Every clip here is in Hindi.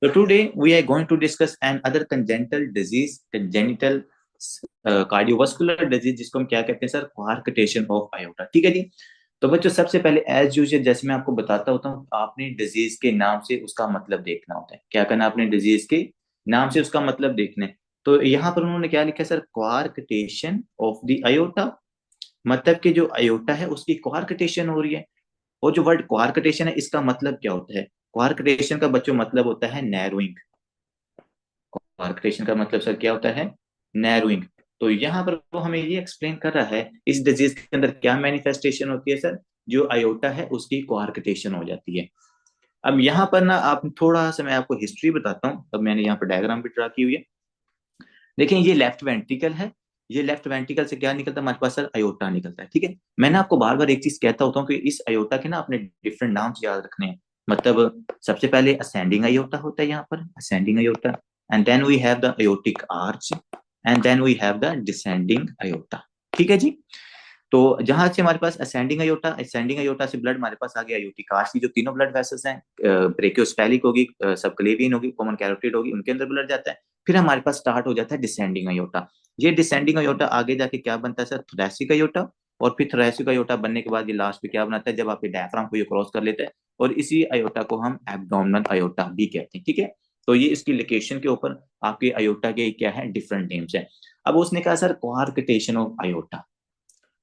So today we are going to discuss another congenital cardiovascular disease जिसको हम क्या कहते हैं सर, क्वार्कटेशन ऑफ आयोटा। ठीक है जी। तो बच्चों सबसे पहले एज यूजुअल जैसे मैं आपको बताता होता हूँ, आपने डिजीज के नाम से उसका मतलब देखना होता है। क्या करना, आपने डिजीज के नाम से उसका मतलब देखना है। तो यहाँ पर उन्होंने क्या लिखा है सर, क्वार्कटेशन ऑफ द आयोटा। मतलब कि जो आयोटा है उसकी क्वार्कटेशन हो रही है। और जो वर्ड क्वार्कटेशन है इसका मतलब क्या होता है? क्वार्कटेशन का बच्चों मतलब होता है नैरोइंग। क्वार्कटेशन का मतलब सर क्या होता है? नैरोइंग। तो यहाँ पर वो हमें ये एक्सप्लेन कर रहा है इस डिजीज के अंदर क्या मैनिफेस्टेशन होती है सर, जो आयोटा है उसकी क्वार्कटेशन हो जाती है। अब यहाँ पर ना आप थोड़ा सा मैं आपको हिस्ट्री बताता हूँ। अब मैंने यहाँ पर डायग्राम भी ड्रा की हुई है। देखिए ये लेफ्ट वेंट्रिकल है। ये लेफ्ट वेंट्रिकल से क्या निकलता है हमारे पास सर, अयोटा निकलता है। ठीक है, मैं ना आपको बार बार एक चीज कहता होता हूँ कि इस अयोटा के ना अपने डिफरेंट नाम याद रखने हैं। मतलब सबसे पहले असेंडिंग अयोटा होता है, यहाँ पर ascending aorta, and then we have the aortic arch, and then we have the descending aorta. ठीक है जी। तो जहां से हमारे पास असेंडिंग अयोटा से ब्लड हमारे पास आ गया अयोटिक आर्च की, जो तीनों ब्लड वेसल्स हैं, ब्रेकियोस्फेलिक होगी, सबक्लेवियन होगी, कॉमन कैरोटिड होगी, उनके अंदर ब्लड जाता है। फिर हमारे पास स्टार्ट हो जाता है डिसेंडिंग अयोटा। ये डिसेंडिंग अयोटा आगे जाके क्या बनता है सर, थोरैसिक अयोटा। और फिर थोरैसिक अयोटा बनने के बाद ये लास्ट पे क्या बनाता है, जब आपके डायफ्राम को ये क्रॉस कर लेता है। और इसी अयोटा को हम एब्डोमिनल अयोटा भी कहते हैं। ठीक है। तो ये इसकी लोकेशन के ऊपर आपके अयोटा के क्या है, डिफरेंट नेम्स है। अब उसने कहा सर क्वार्कटेशन ऑफ अयोटा,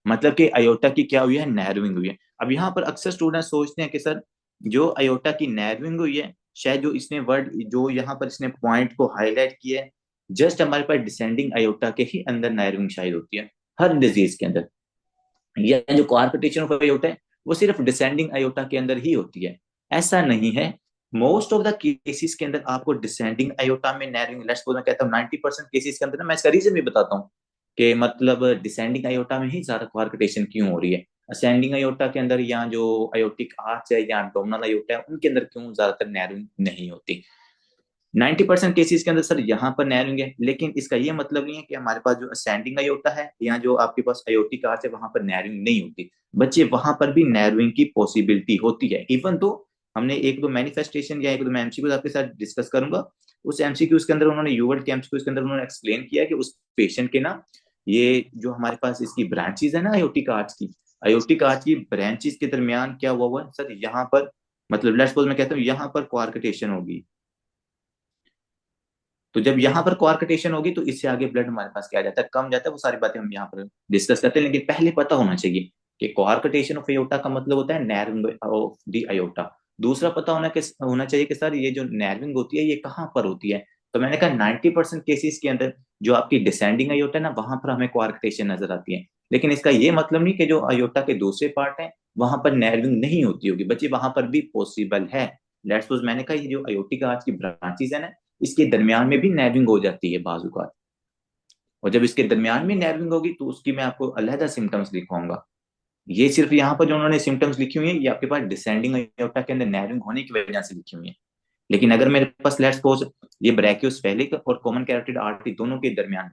मतलब कि अयोटा की क्या हुई है, नैरोइंग हुई है। अब यहाँ पर अक्सर स्टूडेंट सोचते हैं कि सर जो अयोटा की नैरोइंग हुई है, शायद जो इसने वर्ड जो यहाँ पर इसने पॉइंट को हाईलाइट किया है, जस्ट हमारे पास डिसेंडिंग अयोटा के ही अंदर नैरोइंग शायद होती है हर डिजीज के अंदर। या जो कॉर्पोटेशन ऑफ अयोटा है वो सिर्फ डिसेंडिंग अयोटा के अंदर ही होती है, ऐसा नहीं है। मोस्ट ऑफ द केसेस के अंदर आपको डिसेंडिंग अयोटा में नैरोइंग, लेट्स सपोज मैं कहता हूँ 90% केसेस के अंदर ना, मैं इसका रीजन भी बताता हूँ कि मतलब डिसेंडिंग अयोटा में ही ज्यादा क्वार्कटेशन क्यों हो रही है। असेंडिंग अयोटा के अंदर या जो अयोटिक आर्च है या डोमिनल अयोटा है उनके अंदर क्यों ज्यादातर नैरोइंग नहीं होती। 90% केसेस के अंदर सर यहाँ पर नैरोइंग है, लेकिन इसका ये मतलब नहीं है कि हमारे पास जो असेंडिंग अयोटा है या जो आपके पास अयोटिक आर्च है वहां पर नैरोइंग नहीं होती। बच्चे वहां पर भी नैरोइंग की पॉसिबिलिटी होती है। इवन तो हमने एक दो मैनिफेस्टेशन या एक दो मैं एमसीक्यू आपके साथ डिस्कस करूंगा। उस एमसीक्यूज के अंदर उन्होंने यूवर्ड के एमसीक्यूज के अंदर उन्होंने एक्सप्लेन किया कि उस पेशेंट के ना, ये जो हमारे पास इसकी ब्रांचेज है ना अयोटिक आर्च की, अयोटिक आर्च की ब्रांचेज के दरमियान क्या हुआ है सर, यहाँ पर मतलब लेट्स सपोज मैं कहता हूँ यहाँ पर क्वार्कटेशन होगी। तो जब यहाँ पर क्वार्कटेशन होगी तो इससे आगे ब्लड हमारे पास क्या आ जाता है, कम जाता है। वो सारी बातें हम यहाँ पर डिस्कस करते हैं, लेकिन पहले पता होना चाहिए कि क्वार्कटेशन ऑफ अयोटा का मतलब होता है नैरोइंग ऑफ द अयोटा। दूसरा पता होना चाहिए कि सर ये जो नैरोइंग होती है ये कहाँ पर होती है। तो मैंने कहा 90% केसेस के अंदर जो आपकी डिसेंडिंग अयोटा है ना, वहां पर हमें क्वार्कटेशन नजर आती है। लेकिन इसका ये मतलब नहीं कि जो अयोटा के दूसरे पार्ट है वहां पर नैरोइंग नहीं होती होगी। बच्चे वहां पर भी पॉसिबल है। लेट्स सपोज मैंने कहा ये जो अयोटिक आर्च की ब्रांचेस है ना, इसके दरमियान में भी नैर्विंग हो जाती है बाजू का। और जब इसके दरमियान में नैर्विंग होगी तो उसकी मैं आपको अलहदा सिम्टम्स लिखवाऊंगा। ये सिर्फ यहाँ पर जो उन्होंने सिम्टम्स लिखी हुई है ये आपके पास डिसेंडिंग अयोर्टा के अंदर नैर्विंग होने की वजह से लिखी हुई है। लेकिन अगर मेरे पास लेट्स सपोज ये ब्रैकियोस्फेलिक और कॉमन कैरोटिड आर्टरी दोनों के दरमियान,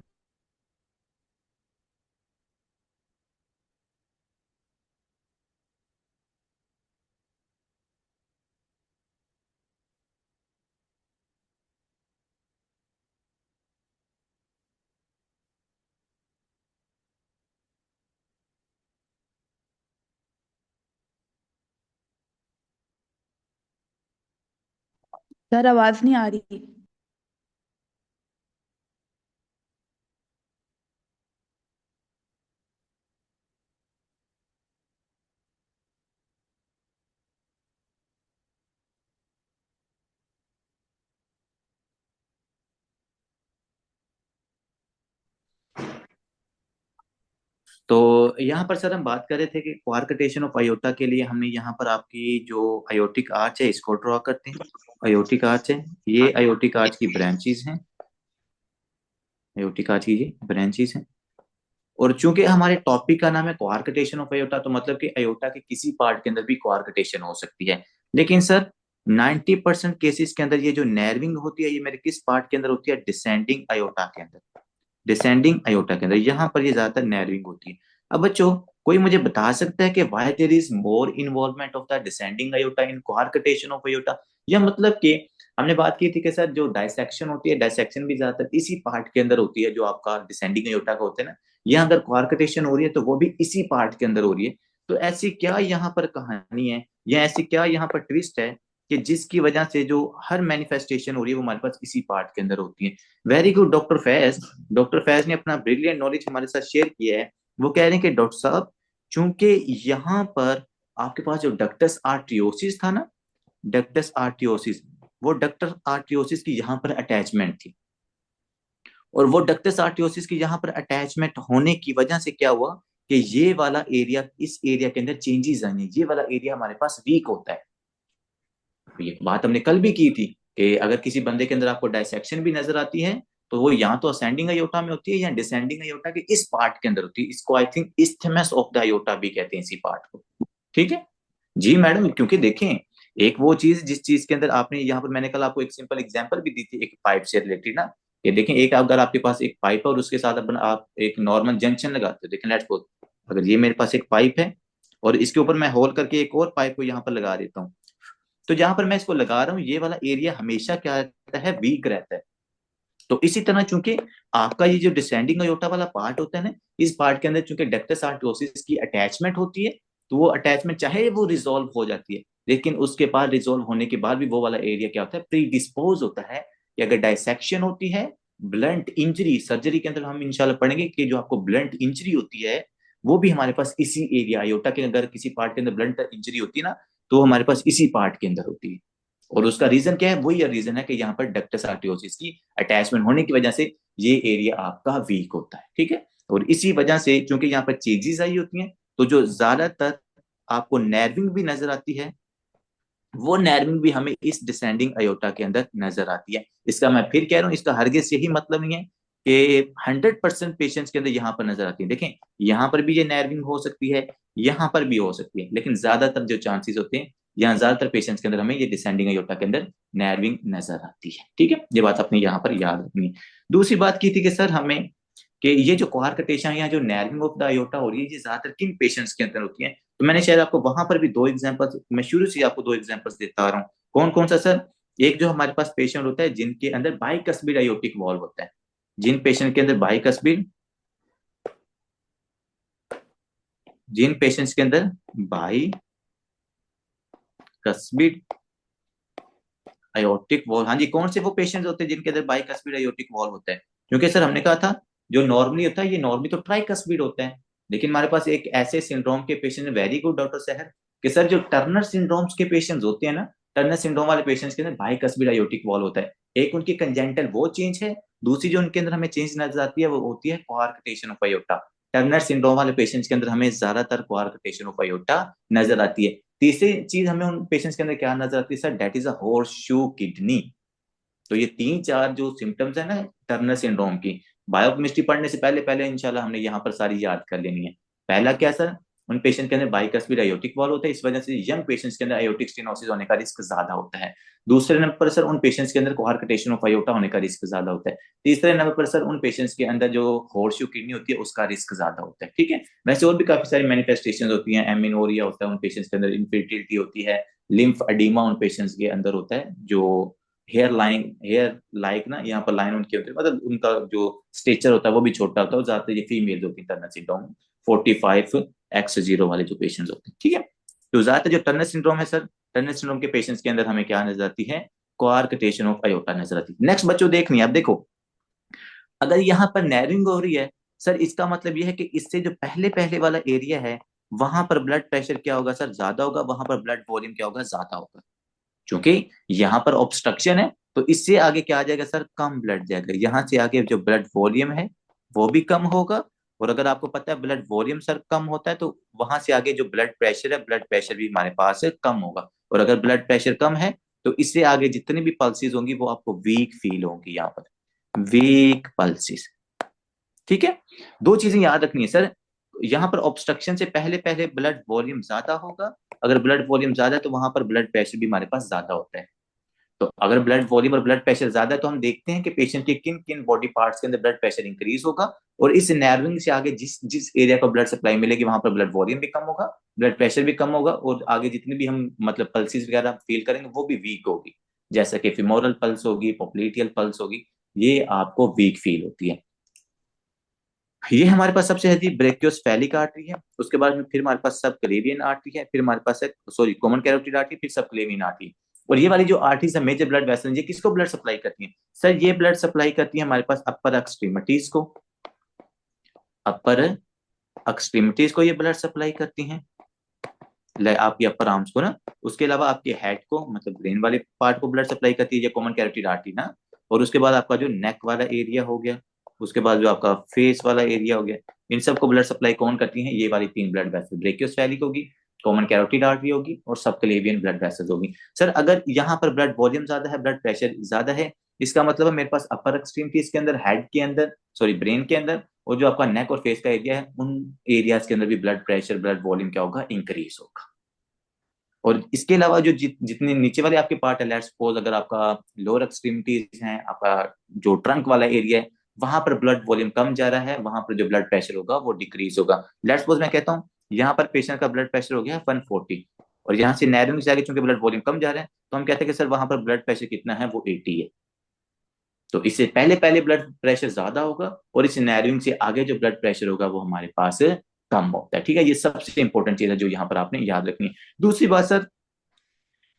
सर आवाज नहीं आ रही। तो यहाँ पर सर हम बात कर रहे थे कि क्वार्कटेशन ऑफ अयोटा के लिए हमने यहाँ पर आपकी जो अयोटिक आर्च है इसको ड्रॉ करते हैं। अयोटिक आर्च है, ये अयोटिक आर्च की ब्रांचेस हैं, अयोटिक आर्च की ये ब्रांचेस हैं। और चूंकि हमारे टॉपिक का नाम है क्वार्कटेशन ऑफ अयोटा, तो मतलब कि अयोटा के किसी पार्ट के अंदर भी क्वार्कटेशन हो सकती है। लेकिन सर 90% केसेस के अंदर ये जो नर्विंग होती है ये मेरे किस पार्ट के अंदर होती है, डिसेंडिंग अयोटा के अंदर। डिसेंडिंग अयोटा के अंदर यहाँ पर ये ज्यादातर नर्विंग होती है। अब बच्चों कोई मुझे बता सकता है कि why there is more involvement of the descending aorta in coarctation of aorta, या मतलब कि हमने बात की थी कि सर जो डायसेक्शन होती है, डायसेक्शन भी ज्यादातर इसी पार्ट के अंदर होती है जो आपका डिसेंडिंग एयोटा का होता है ना। यहाँ अगर क्वारकटेशन हो रही है तो वो भी इसी पार्ट के अंदर हो रही है। तो ऐसी क्या यहाँ पर कहानी है, या ऐसी क्या यहाँ पर ट्विस्ट है कि जिसकी वजह से जो हर मैनिफेस्टेशन हो रही है वो हमारे पास इसी पार्ट के अंदर होती है। Very good doctor Faiz. Doctor Faiz ने अपना ब्रिलियंट नॉलेज हमारे साथ शेयर किया है। वो कह रहे हैं कि डॉक्टर साहब, चूंकि यहाँ पर आपके पास जो डक्टस आर्टियोसिस था ना, डक्टस आर्टियोसिस, वो डक्टस आर्टियोसिस की यहाँ पर अटैचमेंट थी। और वो डक्टस आर्टियोसिस की यहाँ पर अटैचमेंट होने की वजह से क्या हुआ कि ये वाला एरिया, इस एरिया के अंदर चेंजेस आने, ये वाला एरिया हमारे पास वीक होता है। ये बात हमने कल भी की थी कि अगर किसी बंदे के अंदर आपको डायसेक्शन भी नजर आती है तो वो यहाँ तो असेंडिंग अयोटा में होती है या डिसेंडिंग अयोटा के इस पार्ट के अंदर होती है। इसको I think isthmus of the aorta भी कहते हैं इसी पार्ट को। ठीक है जी मैडम, क्योंकि देखें, एक वो चीज जिस चीज के अंदर आपने यहाँ पर, मैंने कल आपको एक सिंपल एग्जांपल भी दी थी एक पाइप से रिलेटेड ना। ये देखें, एक अगर आपके पास एक पाइप है और उसके साथ अपन आप एक नॉर्मल जंक्शन लगाते हो, देखें लेट्स सपोज अगर ये मेरे पास एक पाइप है और इसके ऊपर मैं होल करके एक और पाइप को यहाँ पर लगा देता हूँ, तो जहां पर मैं इसको लगा रहा हूँ ये वाला एरिया हमेशा क्या रहता है, वीक रहता है। तो इसी तरह चूंकि आपका ये जो डिसेंडिंग अयोटा वाला पार्ट होता है ना, इस पार्ट के अंदर चूंकि डक्टस आर्टरोसिस की अटैचमेंट होती है, तो वो अटैचमेंट चाहे वो रिजोल्व हो जाती है, लेकिन उसके बाद रिजोल्व होने के बाद भी वो वाला एरिया क्या होता है, प्री डिस्पोज होता है कि अगर डायसेक्शन होती है, ब्लंट इंजरी, सर्जरी के अंदर हम इंशाल्लाह पढ़ेंगे कि जो आपको ब्लंट इंजरी होती है वो भी हमारे पास इसी एरिया अयोटा के, अगर किसी पार्ट के अंदर ब्लंट इंजरी होती है ना, तो हमारे पास इसी पार्ट के अंदर होती है। और उसका रीजन क्या है, वही रीजन है कि यहाँ पर डक्टस आर्टियोसिस की अटैचमेंट होने की वजह से ये एरिया आपका वीक होता है। ठीक है, और इसी वजह से चूंकि यहाँ पर चेंजेस आई होती हैं, तो जो ज्यादातर आपको नर्विंग भी नजर आती है, वो नर्विंग भी हमें इस डिसेंडिंग अयोटा के अंदर नजर आती है। इसका मैं फिर कह रहा हूँ, इसका हरगिज यही मतलब नहीं है कि 100% पेशेंट्स के अंदर यहाँ पर नजर आती है। देखें, यहाँ पर भी ये नर्विंग हो सकती है, यहाँ पर भी हो सकती है, लेकिन ज्यादातर जो चांसेस होते हैं, यहाँ ज्यादातर पेशेंट्स के अंदर हमें ये डिसेंडिंग अयोटा के अंदर नर्विंग नजर आती है। ठीक है, ये बात अपने यहाँ पर याद रखनी है। दूसरी बात की थी कि सर हमें कि ये जो कोआर्कटेशन या जो नैरिंग ऑफ द आयोटा हो रही है, ये ज्यादातर किन पेशेंट्स के अंदर होती है। तो मैंने शायद आपको वहां पर भी दो एग्जांपल्स, मैं शुरू से आपको दो एग्जांपल्स देता आ रहा हूँ। कौन कौन सा सर? एक जो हमारे पास पेशेंट होता है जिनके अंदर बाइकस्पिड आयोटिक वॉल्व होता है, जिन पेशेंट के अंदर बाइकस्पिड, जिन पेशेंट्स के अंदर बाइकस्पिड आयोटिक वॉल्व, हाँ जी, कौन से वो पेशेंट्स होते हैं जिनके अंदर बाइकस्पिड आयोटिक वॉल्व होता है? क्योंकि सर हमने कहा था जो नॉर्मली होता है, ये नॉर्मली तो ट्राइकस्पिड होता है, लेकिन हमारे पास एक ऐसे सिंड्रोम के पेशेंट, वेरी गुड डॉक्टर सहर, कि सर जो टर्नर सिंड्रोम्स के पेशेंट्स होते हैं ना, टर्नर सिंड्रोम वाले पेशेंट्स के अंदर बाइकस्पिड आयोटिक वॉल्व होता है। एक उनकी कंजेंटल वो चेंज है, दूसरी जो उनके अंदर हमें चेंज नजर आती है वो होती है कोआर्कटेशन ऑफ आयोटा। टर्नर सिंड्रोम वाले पेशेंट्स के अंदर हमें ज्यादातर कोआर्कटेशन ऑफ आयोटा नजर आती है। तीसरी चीज हमें उन पेशेंट्स के अंदर क्या नजर आती है sir? That is a horse shoe kidney. तो ये तीन चार जो सिम्टम्स है ना टर्नर सिंड्रोम की, बायोकेमिस्ट्री पढ़ने से पहले पहले इंशाल्लाह हमने यहाँ पर सारी याद कर लेनी है। पहला क्या सर? उन पेशेंट के अंदर बाइकस्पिड आयोटिक वॉल्व होता है, इस वजह से यंग पेशेंट्स के अंदर आयोटिक स्टेनोसिस होने का रिस्क ज्यादा होता है। दूसरे नंबर पर सर उन पेशेंट्स के अंदर कोआर्कटेशन ऑफ आयोटा होने का रिस्क ज्यादा होता है। तीसरे नंबर पर सर उन पेशेंट्स के अंदर जो हॉर्सशू किडनी होती है उसका रिस्क ज्यादा होता है। ठीक है, वैसे और भी काफी सारी मैनिफेस्टेशन होती है, एमिनोरिया होता है उन पेशेंट्स के अंदर, इनफर्टिलिटी होती है, लिम्फ एडिमा उन पेशेंट्स के अंदर होता है, जो हेयर लाइन, हेयर लाइक ना यहाँ पर लाइन उनकी होती है, मतलब उनका जो स्टेचर होता है वो भी छोटा होता है, और ज्यादातर ये फीमेल होती है टर्नर सिंड्रोम 45X0 वाले जो पेशेंट्स होते हैं। ठीक है, तो ज्यादातर जो टर्नर सिंड्रोम है सर, टर्नर सिंड्रोम के पेशेंट्स के अंदर हमें क्या नजर आती है? कोआर्कटेशन ऑफ अयोटा नजर आती है। नेक्स्ट बच्चों देखनी है, अब देखो, अगर यहाँ पर नैरिंग हो रही है सर, इसका मतलब यह है कि इससे जो पहले पहले वाला एरिया है वहां पर ब्लड प्रेशर क्या होगा सर? ज्यादा होगा, वहां पर ब्लड वॉल्यूम क्या होगा? ज्यादा होगा। क्योंकि यहाँ पर ऑब्स्ट्रक्शन है, तो इससे आगे क्या आ जाएगा सर? कम ब्लड जाएगा। यहाँ से आगे जो ब्लड वॉल्यूम है वो भी कम होगा, और अगर आपको पता है ब्लड वॉल्यूम सर कम होता है, तो वहां से आगे जो ब्लड प्रेशर है, ब्लड प्रेशर भी हमारे पास है कम होगा। और अगर ब्लड प्रेशर कम है तो इससे आगे जितनी भी पल्सेस होंगी वो आपको वीक फील होंगी, यहाँ पर वीक पल्सेस। ठीक है, दो चीजें याद रखनी है सर, यहाँ पर ऑब्स्ट्रक्शन से पहले पहले ब्लड वॉल्यूम ज्यादा होगा, अगर ब्लड वॉल्यूम ज्यादा है तो वहां पर ब्लड प्रेशर भी हमारे पास ज्यादा होता है। तो अगर ब्लड वॉल्यूम और ब्लड प्रेशर ज्यादा है तो हम देखते हैं कि पेशेंट के किन किन बॉडी पार्ट्स के अंदर ब्लड प्रेशर इंक्रीज होगा, और इस नैरोइंग से आगे जिस जिस एरिया को ब्लड सप्लाई मिलेगी वहां पर ब्लड वॉल्यूम भी कम होगा, ब्लड प्रेशर भी कम होगा, और आगे जितनी भी हम मतलब पल्सेस वगैरह फील करेंगे वो भी वीक होगी। जैसा कि फिमोरल पल्स होगी, पोप्लीटियल पल्स होगी, ये आपको वीक फील होती है। ये हमारे पास सबसे है जी ब्रेकियोस्फेलिक आर्टरी है। उसके बाद में फिर हमारे पास सब क्लेवियन आर्टरी है, फिर हमारे पास है सॉरी कॉमन कैरोटिड आर्टरी, फिर सब क्लेवियन आर्टरी। और ये वाली जो आर्टरीज है मेजर ब्लड वेसल, ये किसको ब्लड सप्लाई करती है सर? ये ब्लड सप्लाई करती है हमारे पास अपर एक्सट्रीमिटीज को, अपर एक्सट्रीमिटीज को ये ब्लड सप्लाई करती हैं, आपकी अपर आर्म्स को ना। उसके अलावा आपके हेड को, मतलब ब्रेन वाले पार्ट को ब्लड सप्लाई करती है ये कॉमन कैरोटिड आर्टरी ना। और उसके बाद आपका जो नेक वाला एरिया हो गया, उसके बाद जो आपका फेस वाला एरिया हो गया, इन सबको ब्लड सप्लाई कौन करती है? ये वाली तीन ब्लड वेसल, ब्रेकियोस्फेलिक होगी, कॉमन कैरोटिड आर्टरी होगी, और सबक्लेवियन ब्लड वेसल्स होगी। सर अगर यहाँ पर ब्लड वॉल्यूम ज्यादा है, ब्लड प्रेशर ज्यादा है, इसका मतलब है मेरे पास अपर एक्सट्रीमिटीज के अंदर, हेड के अंदर, सॉरी ब्रेन के अंदर, और जो आपका नेक और फेस का एरिया है, उन एरियाज के अंदर भी ब्लड प्रेशर, ब्लड वॉल्यूम क्या होगा? इंक्रीज होगा। और इसके अलावा जो जितने नीचे वाले आपके पार्ट है, लेट्स सपोज अगर आपका लोअर एक्सट्रीमिटीज है, आपका जो ट्रंक वाला एरिया है, वहां पर ब्लड वॉल्यूम कम जा रहा है, वहां पर जो ब्लड प्रेशर होगा वो डिक्रीज होगा। लेट्स सपोज मैं कहता हूँ यहाँ पर पेशेंट का ब्लड प्रेशर हो गया 140, और यहाँ से नैरोइंग से आगे चूंकि ब्लड वॉल्यूम कम जा रहा है, तो हम कहते हैं कि सर वहां पर ब्लड प्रेशर कितना है? वो 80 है। तो इससे पहले पहले ब्लड प्रेशर ज्यादा होगा, और इस नैरोइंग से आगे जो ब्लड प्रेशर होगा वो हमारे पास कम होता है। ठीक है, ये सबसे इंपॉर्टेंट चीज है जो यहाँ पर आपने याद रखनी है। दूसरी बात सर,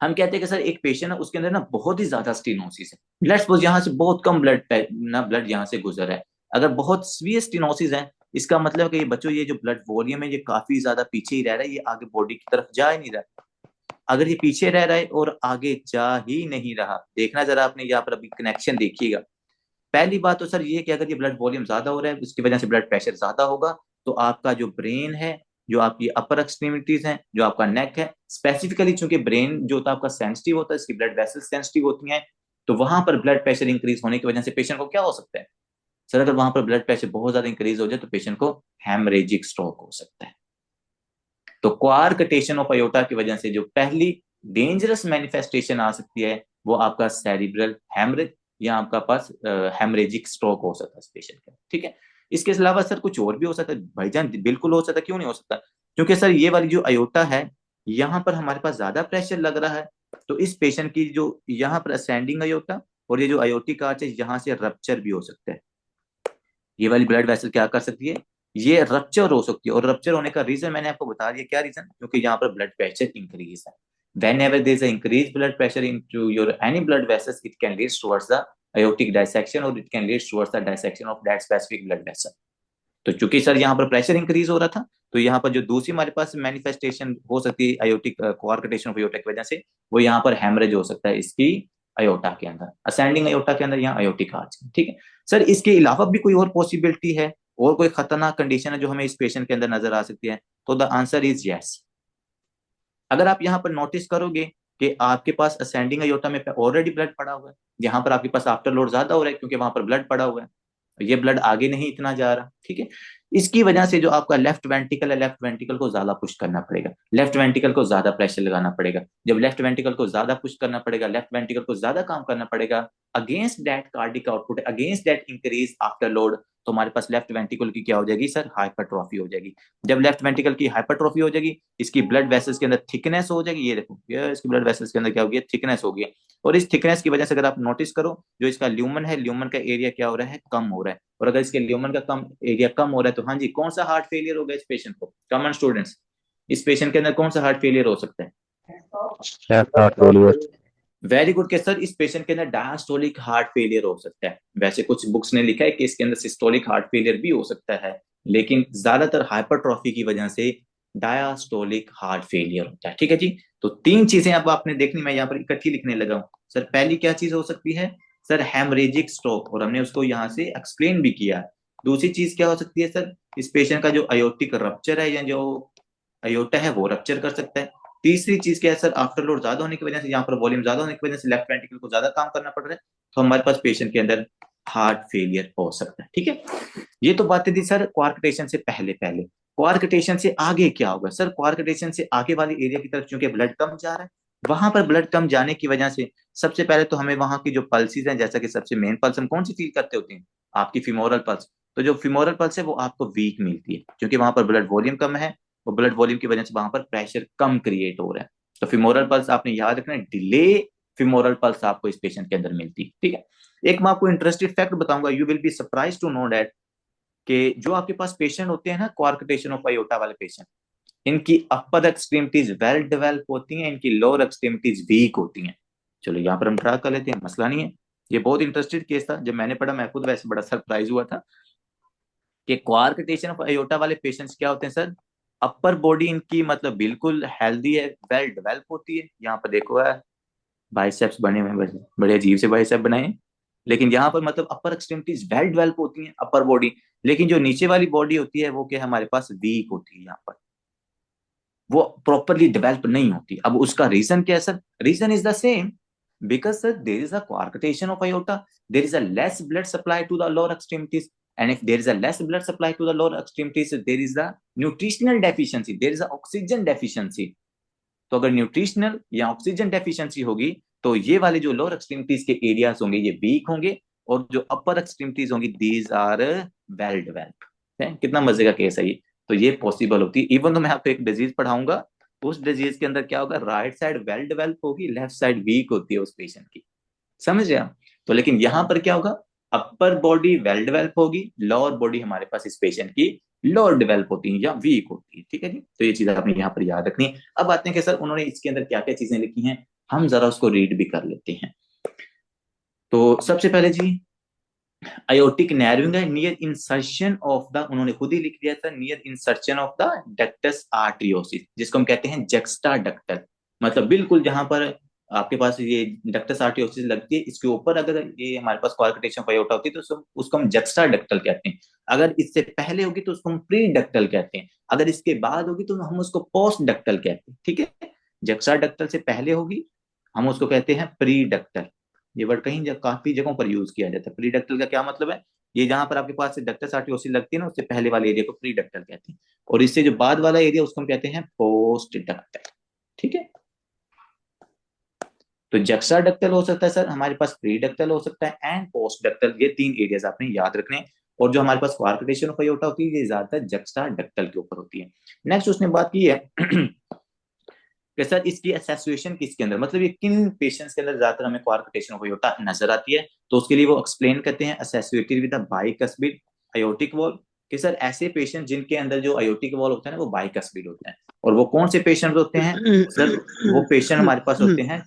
हम कहते हैं कि सर एक पेशेंट है उसके अंदर ना बहुत ही ज्यादा स्टेनोसिस है, लेट्स सपोज यहाँ से बहुत कम ब्लड यहाँ से गुजर है। अगर बहुत सीवियर स्टेनोसिस है, इसका मतलब कि ये बच्चों, ये जो ब्लड वॉल्यूम है ये काफी ज्यादा पीछे ही रह रहा है, ये आगे बॉडी की तरफ जा ही नहीं रहा। अगर ये पीछे रह रहा है और आगे जा ही नहीं रहा, देखना जरा आपने यहाँ पर अभी कनेक्शन देखिएगा। पहली बात तो सर ये कि अगर ये ब्लड वॉल्यूम ज्यादा हो रहा है, उसकी वजह से ब्लड प्रेशर ज्यादा होगा, तो आपका जो ब्रेन है, जो आपकी अपर एक्सट्रीमिटीज हैं, जो आपका नेक है, स्पेसिफिकली चूंकि ब्रेन जो होता है आपका सेंसिटिव होता है, इसकी ब्लड वेसल सेंसिटिव होती हैं, तो वहां पर ब्लड प्रेशर इंक्रीज होने की वजह से पेशेंट को क्या हो सकता है सर? अगर वहां पर ब्लड प्रेशर बहुत ज्यादा इंक्रीज हो जाए तो पेशेंट को हेमरेजिक स्ट्रोक हो सकता है। तो क्वार्कटेशन ऑफ अयोटा की वजह से जो पहली डेंजरस मैनिफेस्टेशन आ सकती है वो आपका सेरिब्रल हेमरेज, या आपका पास हेमरेजिक स्ट्रोक हो सकता है पेशेंट का। ठीक है, इसके अलावा सर कुछ और भी हो सकता है भाईजान? बिल्कुल हो सकता है, क्यों नहीं हो सकता? क्योंकि सर ये वाली जो अयोटा है, यहाँ पर हमारे पास ज्यादा प्रेशर लग रहा है, तो इस पेशेंट की जो यहाँ पर असेंडिंग अयोटा और ये जो अयोटिक आर्च है, यहाँ से रप्चर भी हो सकता है। ये वाली ब्लड वेसल क्या कर सकती है? ये रप्चर हो सकती है, और रप्चर होने का रीजन मैंने आपको बता दिया, क्या रीजन? क्योंकि यहाँ पर ब्लड प्रेशर इंक्रीज है। Whenever there is an increased blood pressure into your any blood vessels, it can lead towards the aortic dissection, or it can lead towards the dissection of that specific blood vessel. तो चूंकि सर यहाँ पर प्रेशर इंक्रीज हो रहा था, तो यहाँ पर जो दूसरी हमारे पास मैनिफेस्टेशन हो सकती है अयोटिक कोआर्कटेशन ऑफ अयोटा की वजह से, वो यहाँ पर हेमरेज हो सकता है इसकी अयोटा के अंदर, असेंडिंग अयोटा के अंदर, यहाँ अयोटिक आर्च। ठीक है सर, इसके अलावा भी कोई और पॉसिबिलिटी है, और कोई खतरनाक कंडीशन है जो हमें इस पेशेंट के अंदर नजर आ सकती है? तो द आंसर इज यस। अगर आप यहाँ पर नोटिस करोगे कि आपके पास असेंडिंग अयोटा में ऑलरेडी ब्लड पड़ा हुआ है, यहाँ पर आपके पास आफ्टर लोड ज्यादा हो रहा है क्योंकि वहां पर ब्लड पड़ा हुआ है, ये ब्लड आगे नहीं इतना जा रहा। ठीक है, इसकी वजह से जो आपका लेफ्ट वेंट्रिकल है, लेफ्ट वेंट्रिकल को ज्यादा पुश करना पड़ेगा, लेफ्ट वेंट्रिकल को ज्यादा प्रेशर लगाना पड़ेगा। जब लेफ्ट वेंट्रिकल को ज्यादा पुश करना पड़ेगा, लेफ्ट वेंट्रिकल को ज्यादा काम करना पड़ेगा against that cardiac output, against that increase after load, तो हमारे पास लेफ्ट वेंट्रिकल की क्या हो जाएगी सर? हाइपरट्रॉफी हो जाएगी। जब लेफ्ट वेंट्रिकल की हाइपरट्रॉफी हो जाएगी, इसकी ब्लड वेसल्स के अंदर थिकनेस हो जाएगी, ये देखो ये इसकी ब्लड वेसल्स के अंदर क्या होगी? थिकनेस होगी। और इस थिकनेस की वजह से अगर आप नोटिस करो, जो इसका ल्यूमन है, ल्यूमन का एरिया क्या हो रहा है? कम हो रहा है। और अगर इसके ल्यूमन का कम एरिया कम हो रहा है, तो हाँ जी, कौन सा हार्ट फेलियर होगा इस पेशेंट को? कॉमन स्टूडेंट्स, इस पेशेंट के अंदर कौन सा हार्ट फेलियर हो सकता है? वेरी गुड के सर, इस पेशेंट के अंदर डायस्टोलिक हार्ट फेलियर हो सकता है। वैसे कुछ बुक्स ने लिखा है कि इसके अंदर सिस्टोलिक हार्ट फेलियर भी हो सकता है, लेकिन ज्यादातर हाइपरट्रॉफी की वजह से डायस्टोलिक हार्ट फेलियर होता है। ठीक है जी, तो तीन चीजें अब आपने देखनी, मैं यहाँ पर इकट्ठी लिखने लगा हूँ। सर पहली क्या चीज हो सकती है सर? हेमरेजिक स्ट्रोक, और हमने उसको यहाँ से एक्सप्लेन भी किया। दूसरी चीज क्या हो सकती है सर? इस पेशेंट का जो अयोटिक रप्चर है, या जो अयोटा है वो रप्चर कर सकता है। तीसरी चीज क्या है सर? आफ्टर लोड ज्यादा होने की वजह से, यहाँ पर वॉल्यूम ज्यादा होने की वजह से लेफ्ट वेंट्रिकल को ज्यादा काम करना पड़ रहा है, तो हमारे पास पेशेंट के अंदर हार्ट फेलियर हो सकता है। ठीक है, ये तो बातें थी सर क्वार्कटेशन से पहले पहले। क्वार्कटेशन से आगे क्या होगा सर? क्वार्कटेशन से आगे वाली एरिया की तरफ चूंकि ब्लड कम जा रहा है, वहां पर ब्लड कम जाने की वजह से सबसे पहले तो हमें वहां की जो पल्सेस हैं, जैसा कि सबसे मेन पल्स हम कौन सी फील करते होते हैं? आपकी फिमोरल पल्स। तो जो फिमोरल पल्स है वो आपको वीक मिलती है, क्योंकि वहां पर ब्लड वॉल्यूम कम है, और ब्लड वॉल्यूम की वजह से वहां पर प्रेशर कम क्रिएट हो रहा है। तो फिमोरल पल्स आपने याद रखना है, डिले फिमोरल पल्स आपको इस पेशेंट के अंदर मिलती है। ठीक है, एक मैं आपको इंटरेस्टिंग फैक्ट बताऊंगा, you will be surprise to know that कि जो आपके पास पेशेंट होते हैं ना क्वार्कटेशन ऑफ आयोटा वाले पेशेंट, इनकी अपर एक्सट्रीमिटीज वेल डेवलप होती हैं, इनकी लोअर एक्सट्रीमिटीज वीक होती हैं। चलो यहाँ पर हम ट्राई कर लेते हैं, मसला नहीं है। ये बहुत इंटरेस्टेड केस था, जब मैंने पढ़ा मैं खुद वैसे बड़ा सरप्राइज हुआ था कि क्वार्कटेशन ऑफ अयोटा वाले पेशेंट्स क्या होते हैं सर, अपर बॉडी इनकी मतलब बिल्कुल हेल्दी है, वेल डेवलप होती है। यहाँ पर देखो है बाइसेप्स बने हुए हैं, बड़े अजीब से बाइसेप बनाए हैं, लेकिन यहाँ पर मतलब अपर एक्सट्रीमिटीज वेल डेवलप होती हैं अपर बॉडी, लेकिन जो नीचे वाली बॉडी होती है वो क्या हमारे पास वीक होती है, यहाँ पर वो प्रॉपरली डेवलप नहीं होती। अब उसका रीजन क्या है sir, reason is the same, because sir there is a coarctation of aorta, there is a less blood supply to the lower extremities, and if there is a less blood supply to the lower extremities, there is a nutritional deficiency, there is a oxygen deficiency। तो अगर न्यूट्रिशनल या ऑक्सीजन डेफिशिएंसी होगी तो ये वाले जो लोअर एक्सट्रीमिटीज के एरियाज होंगे ये वीक होंगे, और जो अपर एक्सट्रीमिटीज होंगी दीज आर वेल डेवलप्ड। कितना मजे का केस है ये। तो ये पॉसिबल होती है, इवन तो मैं आपको एक डिजीज पढ़ाऊंगा, उस डिजीज के अंदर क्या होगा, राइट साइड वेल डेवलप होगी, लेफ्ट साइड वीक होती है उस पेशेंट की, समझ रहे आप। तो लेकिन यहां पर क्या होगा, अपर बॉडी वेल डेवलप होगी, लोअर बॉडी हमारे पास इस पेशेंट की लोअर डेवलप होती है या वीक होती है। ठीक है जी, तो ये चीज आपने यहाँ पर याद रखनी है। अब आते हैं कि सर उन्होंने इसके अंदर क्या क्या चीजें लिखी हैं, हम जरा उसको रीड भी कर लेते हैं। तो सबसे पहले जी aortic narrowing है नियर इंसर्शन ऑफ द, उन्होंने खुद ही लिख दिया था, near insertion of the ductus आर्टरियोसिस, जिसको हम कहते हैं जक्स्टा डक्टल, मतलब बिल्कुल जहां पर आपके पास ये डक्टस आर्टरियोसिस लगती है इसके ऊपर अगर ये हमारे पास coarctation ऑफ aorta होती है तो उसको हम जक्स्टा डक्टल कहते हैं। अगर इससे पहले होगी तो उसको हम प्री डक्टल कहते हैं, अगर इसके बाद होगी तो हम उसको पोस्ट डक्टल कहते हैं। ठीक है, जक्स्टा डक्टल से पहले होगी हम उसको कहते हैं प्री डक्टल। ये वर्ड कहीं काफी जगहों पर यूज किया जाता है। प्रीडक्टल का क्या मतलब है, ये जहां पर आपके पास डक्टस आर्टरियोसिस लगती है ना उससे पहले वाले एरिया को प्रीडक्टल कहते हैं, और इससे जो बाद वाला एरिया उसको हम कहते हैं पोस्ट डक्टल। ठीक है, तो जक्सा डक्टल हो सकता है सर हमारे पास, प्रीडक्टल हो सकता है एंड पोस्ट डक्टल, ये तीन एरियाज आपने याद रखने। और जो हमारे पास coarctation ऑफ aorta होती है ये ज्यादातर जक्सा डक्टल के ऊपर होती है। नेक्स्ट उसने बात की है कि सर इसकी एसोसिएशन किसके अंदर, मतलब ये किन पेशेंट्स के अंदर ज्यादातर हमें coarctation ऑफ aorta नजर आती है, तो उसके लिए वो एक्सप्लेन करते हैं associated with the bicuspid aortic valve, कि सर ऐसे पेशेंट जिनके अंदर जो अयोटिक वॉल्व होता है ना वो बाइकस्पिड होता है। और वो कौन से पेशेंट होते हैं सर, वो पेशेंट हमारे पास होते हैं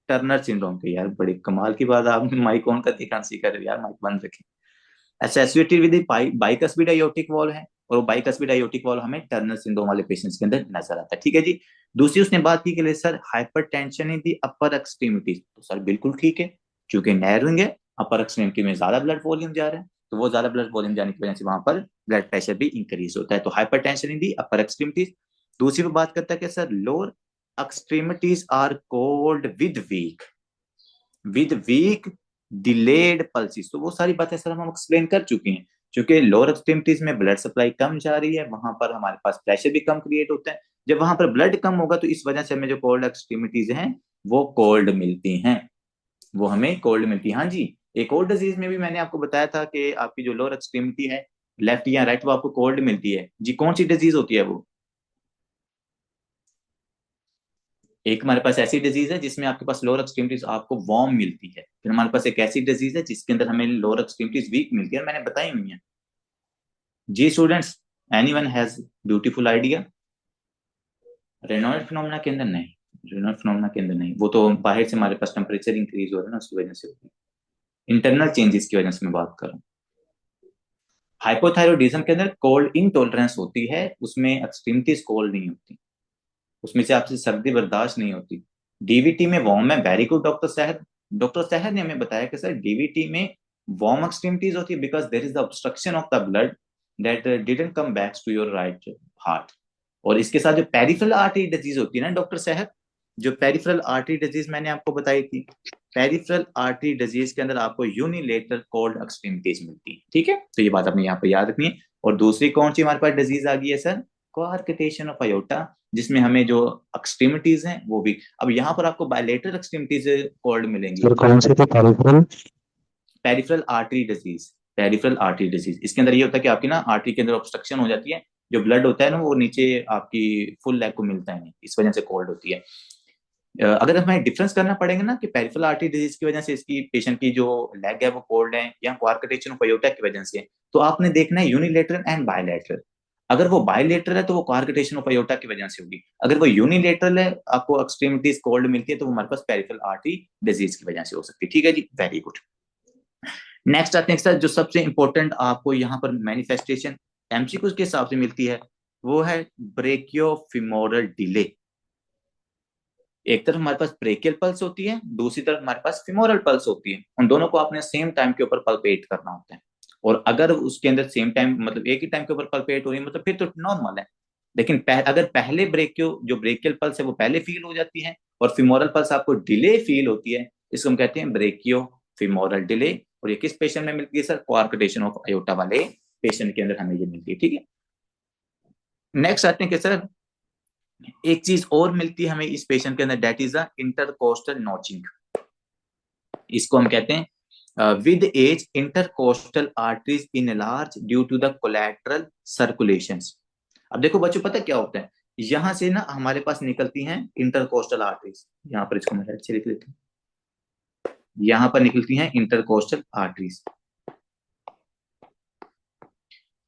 टर्नर सिंड्रोम के। यार बड़ी कमाल की बात, आप माइक ऑन करके खांसी कर रहे हो यार, माइक बंद रखें। Associated with bicuspid aortic valve है, और वो बाइकस्पिड अयोटिक वॉल्व हमें टर्नर सिंड्रोम वाले पेशेंट्स के अंदर नजर आता है। ठीक है जी, दूसरी उसने बात की कि सर हाइपरटेंशन इन दी अपर एक्सट्रीमिटीज, तो सर बिल्कुल ठीक है, क्योंकि नैरोइंग है अपर एक्सट्रीमिटी में ज्यादा ब्लड वॉल्यूम जा रहा है, तो वो ज्यादा ब्लड वॉल्यूम जाने की वजह से वहां पर ब्लड प्रेशर भी इंक्रीज होता है, तो हाइपरटेंशन इन दी अपर एक्सट्रीमिटीज। दूसरी बात करता है कि sir lower extremities are cold with weak delayed pulses, तो वो सारी बातें सर हम एक्सप्लेन कर चुके हैं। क्योंकि लोअर एक्सट्रीमिटीज में ब्लड सप्लाई कम जा रही है, वहां पर हमारे पास प्रेशर भी कम क्रिएट होता है, जब वहां पर ब्लड कम होगा तो इस वजह से हमें जो कोल्ड एक्सट्रीमिटीज हैं वो कोल्ड मिलती हैं, वो हमें कोल्ड मिलती है। हाँ जी, एक और डिजीज में भी मैंने आपको बताया था कि आपकी जो लोअर एक्सट्रीमिटी है लेफ्ट या राइट वो आपको कोल्ड मिलती है जी, कौन सी डिजीज होती है वो, एक हमारे पास ऐसी डिजीज है जिसमें आपके पास लोअर एक्सट्रीमिटीज आपको वार्म मिलती है, फिर हमारे पास एक ऐसी डिजीज है जिसके अंदर हमें लोअर एक्सट्रीमिटीज वीक मिलती है, और मैंने बताई हुई है जी students. Anyone has beautiful idea, Raynaud phenomena के अंदर नहीं, रेनॉल्ड फिनोमेना के अंदर नहीं, वो तो बाहर से हमारे पास टेम्परेचर इंक्रीज हो रहा है ना उसकी वजह से होती है, इंटरनल चेंजेस की वजह से मैं बात कर रहा हूँ। हाइपोथायरॉयडिज्म के अंदर कोल्ड इनटॉलरेंस होती है, उसमें एक्सट्रीमिटीज कोल्ड नहीं होती, उसमें से आपसे सर्दी बर्दाश्त नहीं होती। डीवीटी में वार्म है, वेरी गुड डॉक्टर सहर ने हमें बताया कि सर डीवीटी में वार्म एक्सट्रीमिटीज होती है because there is the obstruction of the blood that didn't come back to your right heart. और इसके साथ जो पेरिफेरल आर्टरी डिजीज होती है ना डॉक्टर सहर, जो पेरिफेरल आर्टरी डिजीज मैंने आपको बताई थी, पेरिफेरल आर्टरी डिजीज के अंदर आपको यूनिलेटरल कोल्ड एक्सट्रीमिटीज मिलती है। ठीक है, तो ये बात आपने यहाँ पे याद रखनी है। और दूसरी कौन सी हमारे पास डिजीज आ गई है सर, coarctation ऑफ aorta, जिसमें हमें जो एक्सट्रीमिटीज हैं वो भी, अब यहाँ पर आपको बायलेटरल एक्सट्रीमिटीज कोल्ड मिलेंगी। सर कौन से थे peripheral? Peripheral artery disease, peripheral artery disease, इसके अंदर ये होता है कि आपकी ना आर्टरी के अंदर ऑब्स्ट्रक्शन हो जाती है, जो ब्लड होता है ना वो नीचे आपकी फुल लेग को मिलता है, इस वजह से कोल्ड होती है। अगर हमें डिफरेंस करना पड़ेगा ना कि पेरिफेरल आर्टरी डिजीज की वजह से इसकी पेशेंट की जो लेग है वो कोल्ड है या क्वार्कटेशन ऑफ अयोर्टा की वजह से है, तो आपने देखना है यूनिलेटरल एंड बायलेटरल। अगर वो बायलेटरल है तो वो क्वार्कटेशन ऑफ अयोर्टा की वजह से होगी। अगर वो यूनिलेटरल है, आपको एक्सट्रीमिटीज कोल्ड मिलती है, तो वो हमारे पास पेरिफेरल आर्टरी डिजीज की वजह से हो सकती है। ठीक है जी, वेरी गुड। नेक्स्ट आते हैं सर, जो सबसे इंपॉर्टेंट आपको यहाँ पर मैनिफेस्टेशन एमसीक्यू के हिसाब से मिलती है, वो है ब्रेकियोफिमोरल डिले। एक तरफ हमारे पास ब्रेकियल पल्स होती है, दूसरी तरफ हमारे पास फिमोरल पल्स होती है। उन दोनों को आपने सेम टाइम के ऊपर पल्पेट करना होता है। और अगर उसके अंदर सेम टाइम मतलब एक ही टाइम के ऊपर पल्पेट हो रही है, मतलब फिर तो नॉर्मल है। लेकिन अगर पहले ब्रेकियो जो ब्रेकियल पल्स है वो पहले फील हो जाती है और फिमोरल पल्स आपको डिले फील होती है, इसको हम कहते हैं ब्रेकियो फिमोरल डिले। और ये किस पेशेंट में मिलती है सर? क्वार्कटेशन ऑफ अयोटा वाले पेशेंट के अंदर हमें ये मिलती है। ठीक है, नेक्स्ट आते हैं कि सर एक चीज और मिलती है हमें इस पेशेंट के अंदर, that is the intercostal notching. इसको हम कहते हैं with age intercostal arteries enlarge due to the collateral circulations. अब देखो बच्चों, पता क्या होता है, यहां से ना हमारे पास निकलती हैं इंटरकोस्टल आर्टरीज। यहाँ पर इसको मैं अच्छे लिख लेती हूँ। यहाँ पर निकलती हैं इंटरकोस्टल आर्टरीज।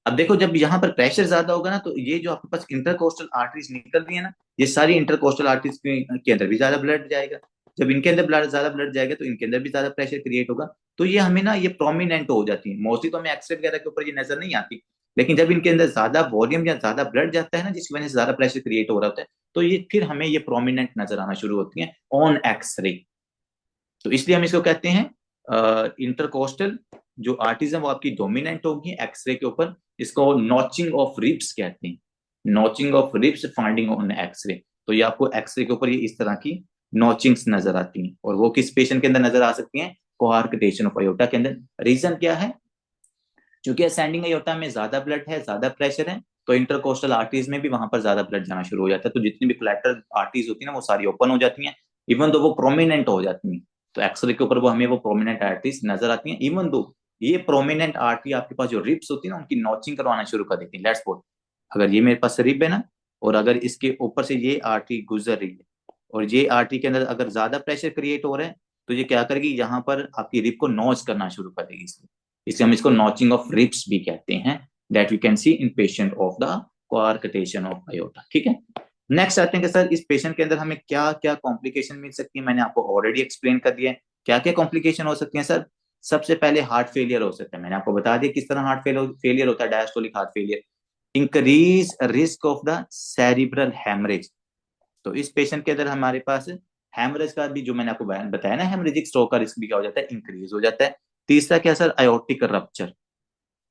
अब देखो, जब यहाँ पर प्रेशर ज्यादा होगा ना, तो ये जो आपके पास इंटरकोस्टल आर्टरीज निकल रही है ना, ये सारी इंटरकोस्टल आर्टरीज के अंदर भी ज्यादा ब्लड जाएगा। जब इनके अंदर ज्यादा ब्लड जाएगा तो इनके अंदर भी ज्यादा प्रेशर क्रिएट होगा। तो ये हमें ना ये प्रोमिनेंट हो जाती है। मोस्टली तो हमें एक्सरे वगैरह के ऊपर ये नजर नहीं आती, लेकिन जब इनके अंदर ज्यादा वॉल्यूम या ज्यादा ब्लड जाता है ना, जिसकी वजह से ज्यादा प्रेशर क्रिएट हो रहा होता है, तो ये फिर हमें ये प्रोमिनेंट नजर आना शुरू होती है ऑन एक्सरे। तो इसलिए हम इसको कहते हैं इंटरकोस्टल जो आर्टिज्म वो आपकी डोमिनेंट होगी एक्सरे के ऊपर। इसको नॉचिंग ऑफ रिब्स कहते हैं, notching of ribs finding on x-ray. तो ये आपको एक्सरे के ऊपर ये इस तरह की नॉचिंग्स नजर आती हैं। और वो किस पेशेंट के अंदर नजर आ सकती हैं? कोआर्कटेशन ऑफ अयोर्टा के अंदर। रीजन क्या है? क्योंकि असेंडिंग अयोर्टा में ज्यादा ब्लड है, ज्यादा प्रेशर है, तो इंटरकोस्टल आर्टरीज में भी वहां पर ज्यादा ब्लड जाना शुरू हो जाता है। तो जितनी भी कोलैटरल आर्टरीज होती है ना, वो सारी ओपन हो जाती हैं, इवन दो वो प्रोमिनेंट हो जाती हैं। तो एक्सरे के ऊपर वो हमें वो प्रोमिनेंट आर्टरीज नजर आती हैं, इवन दो ये प्रोमिनेंट आर्टरी आपके पास जो रिब्स होती है ना, उनकी नॉचिंग करवाना शुरू कर देती है। लेट्स सपोज अगर ये मेरे पास रिब है ना, और अगर इसके ऊपर से ये आर्टरी गुजर रही है, और ये आर्टरी के अंदर अगर ज्यादा प्रेशर क्रिएट हो रहा है, तो ये क्या करेगी, यहाँ पर आपकी रिब को नॉच करना शुरू कर देगी। इसलिए हम इसको नॉचिंग ऑफ रिब्स भी कहते हैं, that we can see in patient of the coarctation of aorta. ठीक है, नेक्स्ट आते हैं कि सर इस पेशेंट के अंदर हमें क्या क्या कॉम्प्लिकेशन मिल सकती है। मैंने आपको ऑलरेडी एक्सप्लेन कर दिया है क्या क्या कॉम्प्लिकेशन हो सकती है सर। सबसे पहले हार्ट फेलियर हो सकता है, मैंने आपको बता दिया किस तरह हार्ट फेलियर होता है, diastolic heart failure. Increase risk of the cerebral haemorrhage. तो इस पेशेंट के अंदर हमारे पास हेमरेज का भी जो मैंने आपको बताया ना, हेमरेजिक स्ट्रोक का रिस्क भी क्या हो जाता है, इंक्रीज हो जाता है। तीसरा क्या सर, अयोर्टिक रप्चर।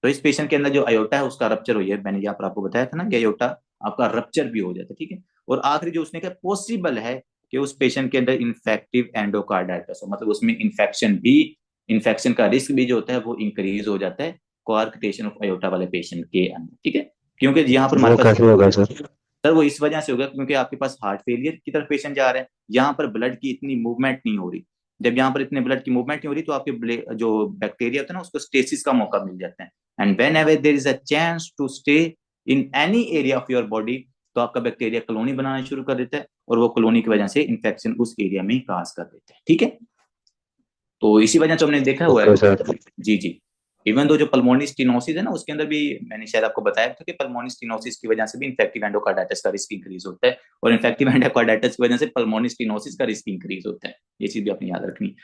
तो इस पेशेंट के अंदर जो अयोटा है उसका रप्चर हुई है, मैंने यहाँ पर आपको बताया था ना कि अयोटा आपका रप्चर भी हो जाता है। ठीक है, और आखिरी जो उसने कहा पॉसिबल है कि उस पेशेंट के अंदर इन्फेक्टिव एंडोकार्डाइटिस हो, मतलब उसमें इन्फेक्शन का रिस्क भी जो होता है वो इंक्रीज हो जाता है कोआर्क्टेशन ऑफ अयोटा वाले पेशेंट के अंदर। ठीक है, क्योंकि यहाँ पर हमारे वो पास कैसे होगा सर? सर वो इस वजह से होगा क्योंकि आपके पास हार्ट फेलियर की तरफ पेशेंट जा रहे हैं, यहाँ पर ब्लड की इतनी मूवमेंट नहीं हो रही। जब यहाँ पर इतने ब्लड की मूवमेंट नहीं हो रही, तो आपके जो बैक्टीरिया होता है ना, उसको स्टेसिस का मौका मिल जाता है। And whenever there is a chance to stay in any area of your body, तो आपका बैक्टीरिया कॉलोनी बनाना शुरू कर देता है, और वो कॉलोनी की वजह से इन्फेक्शन उस एरिया में काज कर देता है। ठीक है, तो इसी वजह से हमने देखा हुआ ओके है। सर। जी जी, इवन दो जो पल्मोनी स्टिनोसिस है ना, उसके अंदर भी मैंने शायद आपको बताया था कि पल्मोनी स्टिनोसिस की वजह से भी इन्फेक्टिव एंडोकार्डाइटिस का रिस्क इंक्रीज होता है, और इन्फेक्टिव एंडोकार्डाइटिस की वजह से पल्मोनी स्टिनोसिस का रिस्क इंक्रीज होता है। ये चीज भी आपने याद रखनी।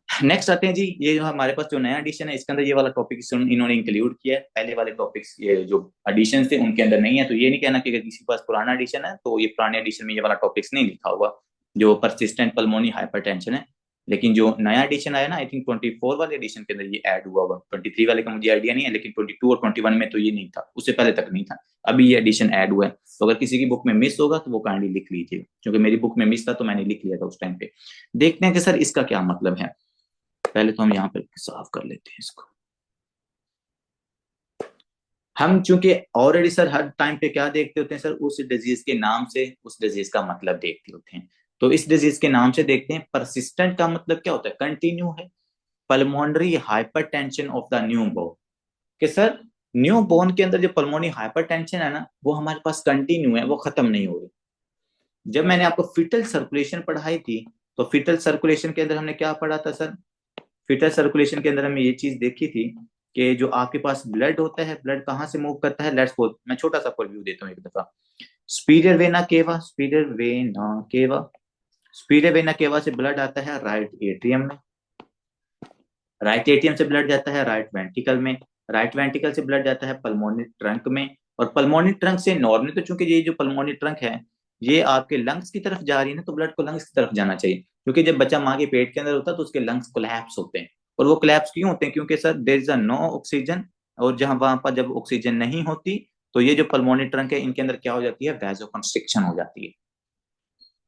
नेक्स्ट आते हैं जी, ये जो हमारे पास जो नया एडिशन है, इसके अंदर ये वाला टॉपिक इन्होंने इंक्लूड किया है। पहले वाले टॉपिक्स ये जो एडिशन थे उनके अंदर नहीं है, तो ये नहीं कहना कि किसी के पास पुराना एडिशन है तो ये पुराने एडिशन में ये वाला टॉपिक्स नहीं लिखा हुआ, जो परसिस्टेंट पल्मोनी हाइपरटेंशन है। लेकिन जो नया एडिशन आया ना, आई थिंक 24 वाले एडिशन के अंदर ये ऐड हुआ हुआ। 23 वाले का मुझे आइडिया नहीं है, लेकिन 22 और 21 में तो ये नहीं था, उससे पहले तक नहीं था। अभी ये एडिशन ऐड हुआ है, तो अगर किसी की बुक में मिस होगा तो वो काइंडली लिख लीजिए, क्योंकि मेरी बुक में मिस था तो मैंने लिख लिया था उस टाइम पे। देखते हैं कि सर इसका क्या मतलब है। पहले तो हम यहाँ पे साफ कर लेते हैं इसको। हम चूंकि ऑलरेडी सर हर टाइम पे क्या देखते होते हैं सर, उस डिजीज के नाम से उस डिजीज का मतलब देखते होते हैं। तो इस डिजीज के नाम से देखते हैं, परसिस्टेंट का मतलब क्या होता है, कंटिन्यू है। Pulmonary hypertension of the newborn, कि सर न्यू बोर्न के अंदर जो पल्मोनरी हाइपरटेंशन है ना, वो हमारे पास कंटिन्यू है, वो खत्म नहीं हो रही। जब मैंने आपको फीटल सर्कुलेशन पढ़ाई थी, तो फीटल सर्कुलेशन के अंदर हमने क्या पढ़ा था सर? फीटल सर्कुलेशन के अंदर हमने ये चीज देखी थी कि जो आपके पास ब्लड होता है, ब्लड कहाँ से मूव करता है? लेट्स सपोज मैं छोटा सा प्रीव्यू देता हूँ एक दफा। Superior vena cava, superior vena cava, superior vena cava से ब्लड आता है राइट एट्रियम में, राइट एट्रियम से ब्लड जाता है राइट वेंट्रिकल में, राइट वेंट्रिकल से ब्लड जाता है पल्मोनरी ट्रंक में, और पल्मोनरी ट्रंक से नॉर्मली तो चूंकि ये जो पल्मोनरी ट्रंक है ये आपके लंग्स की तरफ जा रही है ना, तो ब्लड को लंग्स की तरफ जाना चाहिए, क्योंकि जब बच्चा माँ के पेट के अंदर होता है तो उसके लंग्स कोलैप्स होते हैं। और वो कोलैप्स क्यों होते हैं? क्योंकि sir there is a no oxygen, और जहां वहां पर जब ऑक्सीजन नहीं होती तो ये जो पल्मोनरी ट्रंक है इनके अंदर क्या हो जाती है? वैसो कंस्ट्रिक्शन हो जाती है।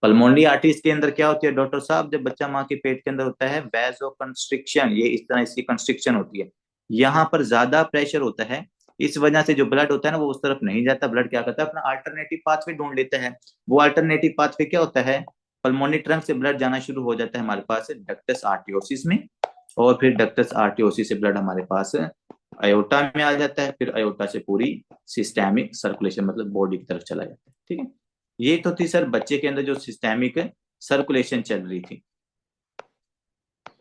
पल्मोनरी आर्टरीज के अंदर क्या होती है डॉक्टर साहब? जब बच्चा माँ के पेट के अंदर होता है वैसो कंस्ट्रिक्शन, ये इस तरह इसकी कंस्ट्रिक्शन होती है, यहाँ पर ज्यादा प्रेशर होता है, इस वजह से जो ब्लड होता है ना वो उस तरफ नहीं जाता, ब्लड क्या करता है अपना अल्टरनेटिव पाथवे ढूंढ लेता है। वो अल्टरनेटिव पाथवे क्या होता है? पल्मोनरी ट्रंक से ब्लड जाना शुरू हो जाता है हमारे पास डक्टस आर्टियोसिस में, और फिर डक्टस आर्टियोसिस से ब्लड हमारे पास अयोटा में आ जाता है, फिर अयोटा से पूरी सिस्टेमिक सर्कुलेशन मतलब बॉडी की तरफ चला जाता है। ठीक है, ये तो थी सर बच्चे के अंदर जो सिस्टेमिक सर्कुलेशन चल रही थी।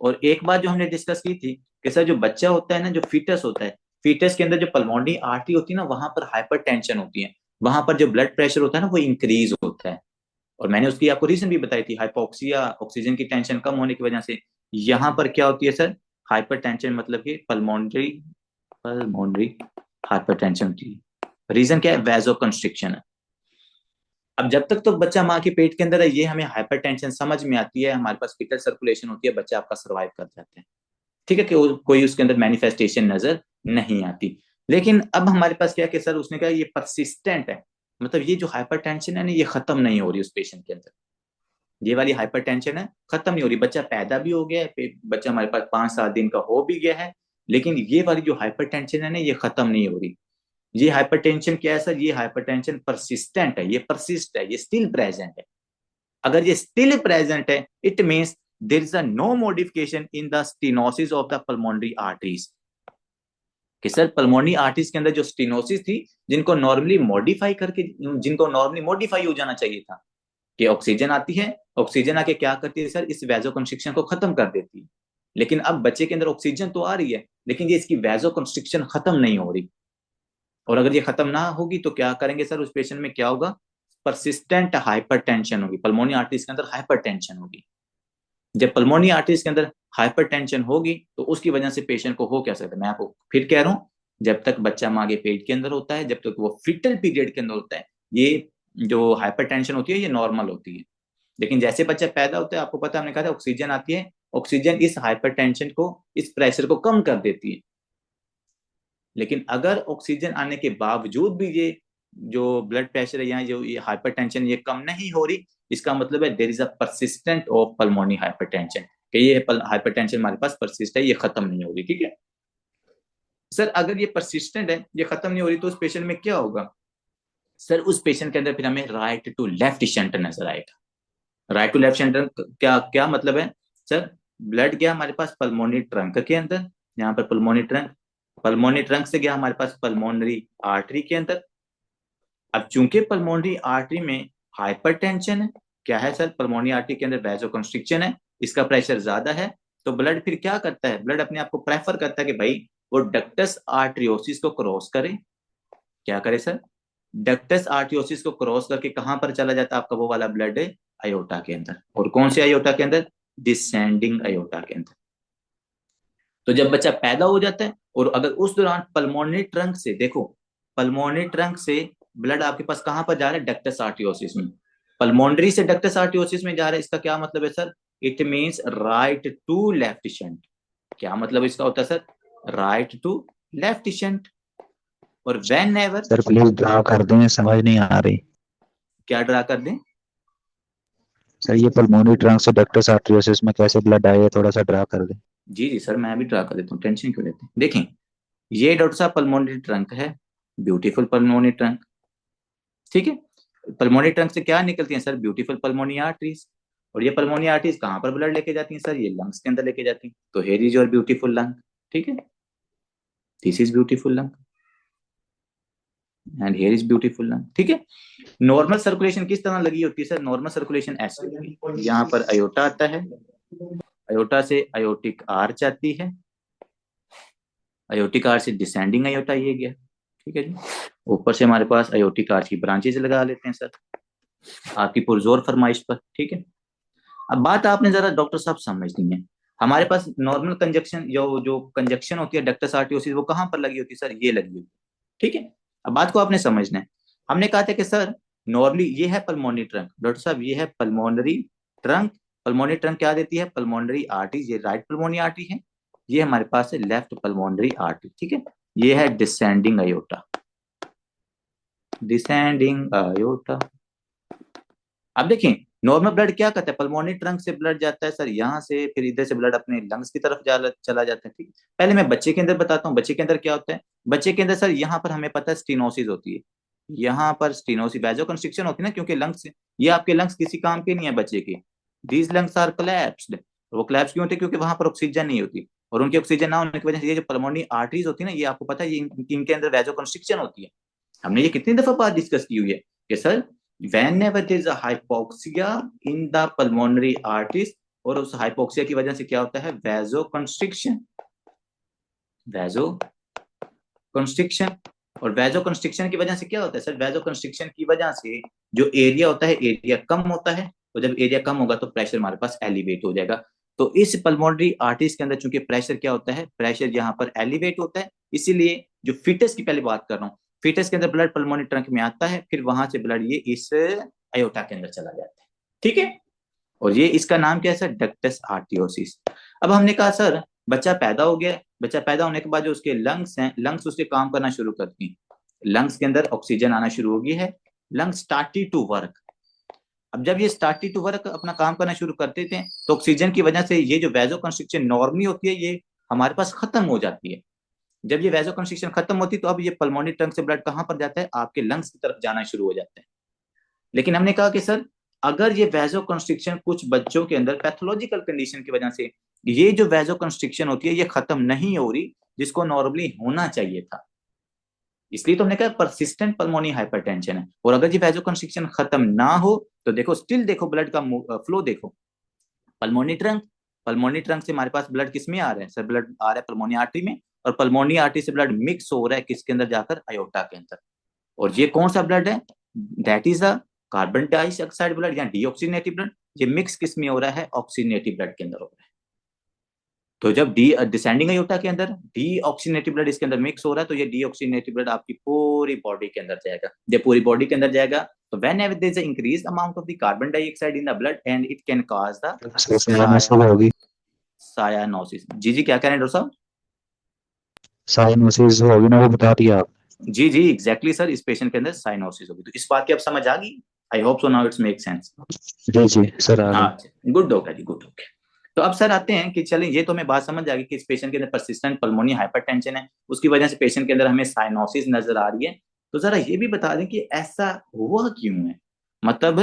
और एक बात जो हमने डिस्कस की थी कि सर जो बच्चा होता है ना, जो फीटस होता है, फीटस के अंदर जो पल्मोनरी आर्टरी होती है ना वहां पर हाइपर टेंशन होती है, वहां पर जो ब्लड प्रेशर होता है ना वो इंक्रीज होता है। और मैंने उसकी आपको रीजन भी बताई थी, हाइपोक्सिया, ऑक्सीजन की टेंशन कम होने की वजह से। यहाँ पर क्या होती है सर? हाइपर टेंशन मतलब कि पल्मोनरी पल्मोनरी हाइपर टेंशन होती है। रीजन क्या है? वैसो कंस्ट्रिक्शन है। अब जब तक तो बच्चा माँ के पेट के अंदर है ये हमें हाइपरटेंशन समझ में आती है, हमारे पास फीटल सर्कुलेशन होती है, बच्चा आपका सर्वाइव कर जाता है। ठीक है, कि कोई उसके अंदर मैनिफेस्टेशन नजर नहीं आती। लेकिन अब हमारे पास क्या कि सर उसने कहा ये परसिस्टेंट है, मतलब ये जो हाइपरटेंशन है ना ये खत्म नहीं हो रही उस पेशेंट के अंदर, ये वाली हाइपरटेंशन है खत्म नहीं हो रही, बच्चा पैदा भी हो गया है, बच्चा हमारे पास 5-7 दिन का हो भी गया है, लेकिन ये वाली जो हाइपरटेंशन है ना ये खत्म नहीं हो रही। ये हाइपरटेंशन क्या है सर? ये हाइपरटेंशन परसिस्टेंट है, ये परसिस्ट है, ये स्टिल प्रेजेंट है। अगर ये स्टिल प्रेजेंट है it means there is a no modification in the stenosis of the pulmonary arteries. कि सर पल्मोनरी आर्टरीज के अंदर जो स्टेनोसिस थी, जिनको नॉर्मली मॉडिफाई करके, जिनको नॉर्मली मॉडिफाई हो जाना चाहिए था, कि ऑक्सीजन आती है, ऑक्सीजन आके क्या करती है सर? इस वैसो कंस्ट्रिक्शन को खत्म कर देती है। लेकिन अब बच्चे के अंदर ऑक्सीजन तो आ रही है, लेकिन ये इसकी वैसो कंस्ट्रिक्शन खत्म नहीं हो रही। और अगर ये खत्म ना होगी तो क्या करेंगे सर? उस पेशेंट में क्या होगा? परसिस्टेंट हाइपरटेंशन होगी, पल्मोनी आर्टरीज के अंदर हाइपरटेंशन होगी। जब पल्मोनी आर्टरीज के अंदर हाइपरटेंशन होगी तो उसकी वजह से पेशेंट को हो क्या सकता है? मैं आपको फिर कह रहा हूँ, जब तक बच्चा माँ के पेट के अंदर होता है, जब तक वो फिटल पीरियड के अंदर होता है, ये जो हाइपरटेंशन होती है ये नॉर्मल होती है। लेकिन जैसे बच्चा पैदा होता है, आपको पता है हमने कहा था ऑक्सीजन आती है, ऑक्सीजन इस हाइपरटेंशन को, इस प्रेशर को कम कर देती है। लेकिन अगर ऑक्सीजन आने के बावजूद भी ये जो ब्लड प्रेशर है यहाँ जो ये हाइपरटेंशन ये कम नहीं हो रही, इसका मतलब है देर is a persistent of pulmonary hypertension, कि ये हाइपरटेंशन हमारे पास परसिस्ट है, ये खत्म नहीं हो रही। ठीक है सर, अगर ये परसिस्टेंट है, ये खत्म नहीं हो रही, तो उस पेशेंट में क्या होगा सर? उस पेशेंट के अंदर फिर हमें राइट टू लेफ्ट शंट नजर आएगा। राइट टू लेफ्ट शंट क्या क्या मतलब है सर? ब्लड गया हमारे पास पल्मोनरी ट्रंक के अंदर, यहाँ पर पल्मोनरी ट्रंक, पल्मोनरी ट्रंक से गया हमारे पास पल्मोनरी आर्टरी के अंदर। अब चूंकि पल्मोनरी आर्टरी में हाइपरटेंशन है, क्या है सर? पल्मोनरी आर्टरी के अंदर वैसोकंस्ट्रिक्शन है, इसका प्रेशर ज्यादा है, तो ब्लड फिर क्या करता है? ब्लड अपने आप को प्रेफर करता है कि भाई वो डक्टस आर्टरियोसिस को क्रॉस करे। क्या करे सर? डक्टस आर्टरियोसिस को क्रॉस करके कहां पर चला जाता है आपका वो वाला ब्लड? अयोटा के अंदर। और कौन से अयोटा के अंदर? डिसेंडिंग अयोटा के अंदर। तो जब बच्चा पैदा हो जाता है और अगर उस दौरान पल्मोनरी ट्रंक से, देखो पल्मोनरी ट्रंक से ब्लड आपके पास कहां पर जा रहा है? डक्टस आर्टियोसिस में। पल्मोनरी से डक्टस आर्टियोसिस में जा रहा है, इसका क्या मतलब है sir? It means right to left shunt. क्या मतलब इसका होता है sir? Right to left shunt. और whenever, sir please draw कर दें, समझ नहीं आ रही। क्या ड्रा कर दें? सर ये पल्मोनरी ट्रंक से डक्टस आर्टरियोसिस में कैसे ब्लड आए, थोड़ा सा ड्रा कर दें। जी जी सर, मैं भी ड्रा कर देता हूँ, टेंशन क्यों लेते हैं। देखें, ये डॉक्टर साहब पल्मोनरी ट्रंक है, ब्यूटीफुल पल्मोनरी ट्रंक। ठीक है, पल्मोनरी ट्रंक से क्या निकलती हैं सर? Beautiful pulmonary arteries. और ये पल्मोनरी आर्टरीज कहाँ पर ब्लड लेके जाती हैं सर? ये लंग्स के अंदर लेके जाती हैं। तो here is your beautiful lung. ठीक है, this is beautiful lung. And here is beautiful lung. ठीक है, नॉर्मल सर्कुलेशन किस तरह लगी होती है सर? नॉर्मल सर्कुलेशन ऐसे होती है, यहाँ पर अयोटा आता है, अयोटा से अयोटिक आर्च आती है, अयोटिक आर्च से डिसेंडिंग अयोटा ये गया। ठीक है जी, ऊपर से हमारे पास अयोटिक आर्च की ब्रांचेज लगा लेते हैं सर आपकी पुरजोर फरमाइश पर। ठीक है, अब बात आपने जरा डॉक्टर साहब समझनी है, हमारे पास नॉर्मल कंजक्शन जो कंजक्शन होती है डक्टस आर्टियोसिस वो कहाँ पर लगी होती है सर? ये लगी होती है। ठीक है, अब बात को आपने समझना है। हमने कहा था कि सर नॉर्मली ये है पल्मोनरी ट्रंक, डॉक्टर साहब ये है पल्मोनरी ट्रंक। पल्मोनरी ट्रंक क्या देती है? पल्मोनरी आर्टरी, ये राइट पल्मोनरी आर्टरी है, ये हमारे पास है लेफ्ट पल्मोनरी आर्टरी। ठीक है, ये है डिसेंडिंग अयोटा, डिसेंडिंग अयोटा। अब देखें नॉर्मल ब्लड क्या करता है, पल्मोनरी ट्रंक से ब्लड जाता है सर यहाँ से, फिर इधर से ब्लड अपने लंग्स की तरफ चला जाता है। ठीक है, पहले मैं बच्चे के अंदर बताता हूँ, बच्चे के अंदर क्या होता है। बच्चे के अंदर सर यहाँ पर हमें पता है स्टीनोसिस होती है, यहाँ पर स्टीनोसिस वैजो कंस्ट्रिक्शन होती है ना, क्योंकि लंग्स, ये आपके लंग्स किसी काम के नहीं है बच्चे के, दीज लंग्स आर कोलैप्स्ड। वो कोलैप्स क्यों होते हैं? क्योंकि वहां पर ऑक्सीजन नहीं होती, और उनकी ऑक्सीजन ना होने की वजह से ये जो पल्मोनरी आर्टरीज होती है ना, ये आपको पता है ये इनके अंदर वैजो कंस्ट्रिक्शन होती है। हमने ये कितनी दफा बात डिस्कस की हुई है कि sir whenever there is a hypoxia in the pulmonary arteries, और उस हाइपोक्सिया की वजह से क्या होता है? वैजो कंस्ट्रिक्शन, वैजो कंस्ट्रिक्शन। और वैजो कंस्ट्रिक्शन की वजह से क्या होता है सर? वैजो कंस्ट्रिक्शन की वजह से जो एरिया होता है, एरिया कम होता है, तो जब एरिया कम होगा तो प्रेशर हमारे पास एलिवेट हो जाएगा। तो इस पल्मोनरी आर्टरीज के अंदर चूंकि प्रेशर क्या होता है? प्रेशर यहाँ पर एलिवेट होता है, इसीलिए जो फिटस की पहले बात कर रहा हूँ, फिटस के अंदर ब्लड पल्मोनरी ट्रंक में आता है, फिर वहां से ब्लड ये इस अयोटा के अंदर चला जाता है। ठीक है, और ये इसका नाम क्या है सर? डक्टस आर्टियोसिस। अब हमने कहा सर बच्चा पैदा हो गया, बच्चा पैदा होने के बाद जो उसके लंग्स हैं, लंग्स उसके काम करना शुरू करती हैं, लंग्स के अंदर ऑक्सीजन आना शुरू हो गई है, लंग्स स्टार्टेड टू वर्क। अब जब ये स्टार्टेड टू वर्क अपना काम करना शुरू करते थे, तो ऑक्सीजन की वजह से ये जो वैजो कंस्ट्रिक्शन नॉर्मली होती है ये हमारे पास खत्म हो जाती है। जब ये वैजो कंस्ट्रिक्शन खत्म होती है तो अब ये पल्मोनरी ट्रंक से ब्लड कहाँ पर जाता है? आपके लंग्स की तरफ जाना शुरू हो जाता है। लेकिन हमने कहा कि सर अगर ये वैजो कंस्ट्रिक्शन कुछ बच्चों के अंदर पैथोलॉजिकल कंडीशन की वजह से ये जो वैजो कंस्ट्रिक्शन होती है ये खत्म नहीं हो रही, जिसको नॉर्मली होना चाहिए था, इसलिए तो हमने कहा परसिस्टेंट पल्मोनरी हाइपरटेंशन है। और अगर ये वैजो कंस्ट्रिक्शन खत्म ना हो तो देखो स्टिल देखो ब्लड का फ्लो देखो, पल्मोनरी ट्रंक, पल्मोनरी ट्रंक से हमारे पास ब्लड किस में आ रहा है सर? ब्लड आ रहा है पल्मोनरी आर्टरी में, और पल्मोनरी आर्टरी से ब्लड मिक्स हो रहा है किसके अंदर जाकर? अयोटा के अंदर। और ये कौन सा ब्लड है? That is a carbon dioxide blood या डीऑक्सीनेटेड ब्लड। ये मिक्स किस में हो रहा है? ऑक्सीनेटेड ब्लड के अंदर हो रहा है। तो जब डी डिसेंडिंग अयोटा के अंदर डीऑक्सीनेटेड ब्लड इसके अंदर मिक्स हो रहा है, तो ये डीऑक्सीनेटेड ब्लड आपकी पूरी बॉडी के अंदर जाएगा। जब पूरी बॉडी के अंदर जाएगा तो whenever there is an increased amount of the carbon dioxide in the blood and it can cause the होगी, सायानोसिस। जी जी क्या कह रहे हैं डॉक्टर साहब? साइनोसिस होगी ना, वो बता दिया आप। जी जी एग्जैक्टली सर, इस पेशेंट के अंदर साइनोसिस होगी। तो इस बात की अब समझ आ गई? I hope so now it's make sense. जी जी सर आ गई। हाँ गुड हो गया जी, गुड हो गया। तो अब सर आते हैं कि चलें ये तो हमें बात समझ आ गई कि इस पेशेंट के अंदर परसिस्टेंट पल्मोनी हाइपरटेंशन है, उसकी वजह से पेशेंट के अंदर हमें साइनोसिस नजर आ रही है। तो जरा ये भी बता दें कि ऐसा हुआ क्यों है, मतलब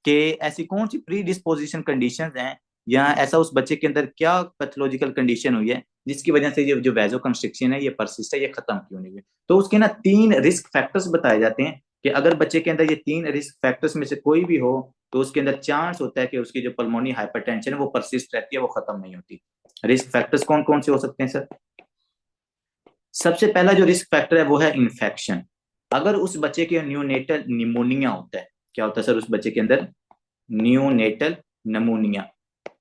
कि ऐसी कौन सी प्री डिस्पोजिशन कंडीशन हैं, या ऐसा उस बच्चे के अंदर क्या पैथोलॉजिकल कंडीशन हुई है जिसकी वजह से ये जो वैजो कंस्ट्रिक्शन है ये परसिस्ट है, ये खत्म क्यों नहीं हुई? तो उसके ना 3 रिस्क फैक्टर्स बताए जाते हैं कि अगर बच्चे के अंदर ये 3 रिस्क फैक्टर्स में से कोई भी हो तो उसके अंदर चांस होता है कि उसकी जो पल्मोनी हाइपरटेंशन है वो परसिस्ट रहती है, वो खत्म नहीं होती। रिस्क फैक्टर्स कौन कौन से हो सकते हैं सर? सबसे पहला जो रिस्क फैक्टर है वो है इन्फेक्शन। अगर उस बच्चे के न्यूनेटल निमोनिया होता है, क्या होता है सर उस बच्चे के अंदर? Neonatal pneumonia.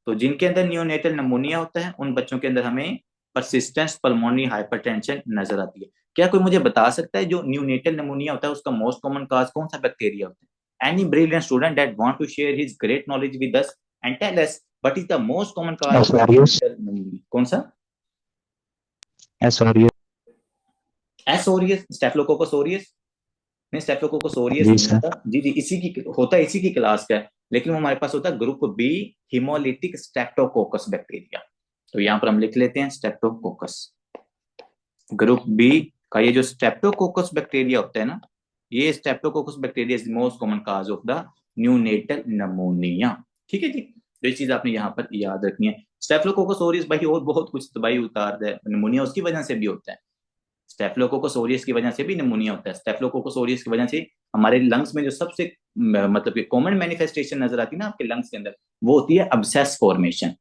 तो जिनके अंदर न्यूनेटल नमोनिया होता है उन बच्चों के अंदर हमें परसिस्टेंट पल्मोनरी हाइपरटेंशन नजर आती है। क्या कोई मुझे बता सकता है जो न्यूनेटल नमोनिया होता है उसका मोस्ट कॉमन काज कौन सा बैक्टीरिया होता है? Any brilliant student that want to share his great knowledge with us and tell us what is the most common cause of एसोरियस, neonatal pneumonia? कौन सा? S aureus. S aureus, staphylococcus aureus? नहीं, स्टेफिलोकोकस ओरियस जी नहीं सर। होता जी जी, इसी की होता है, इसी की क्लास का है, लेकिन वो हमारे पास होता है group B haemolytic streptococcus bacteria. तो यहाँ पर हम लिख लेते हैं स्ट्रेप्टोकोकस। ग्रुप बी का ये जो स्ट्रेप्टोकोकस बैक्टीरिया होता है ना, ये Streptococcus bacteria is most common cause of the neonatal pneumonia. ठीक है जी, तो ये चीज आपने यहाँ पर याद रखनी है। स्टेफिलोकोकस ओरियस भाई और बहुत कुछ तबाही उतार है, निमोनिया उसकी वजह से भी होता है। स्टेफिलोकोकस ऑरियस की वजह से भी निमोनिया होता है। स्टेफिलोकोकस ऑरियस की वजह से हमारे लंग्स में जो सबसे मतलब कि कॉमन मैनिफेस्टेशन नजर आती है ना आपके लंग्स के अंदर, वो होती है अब्सेस फॉर्मेशन।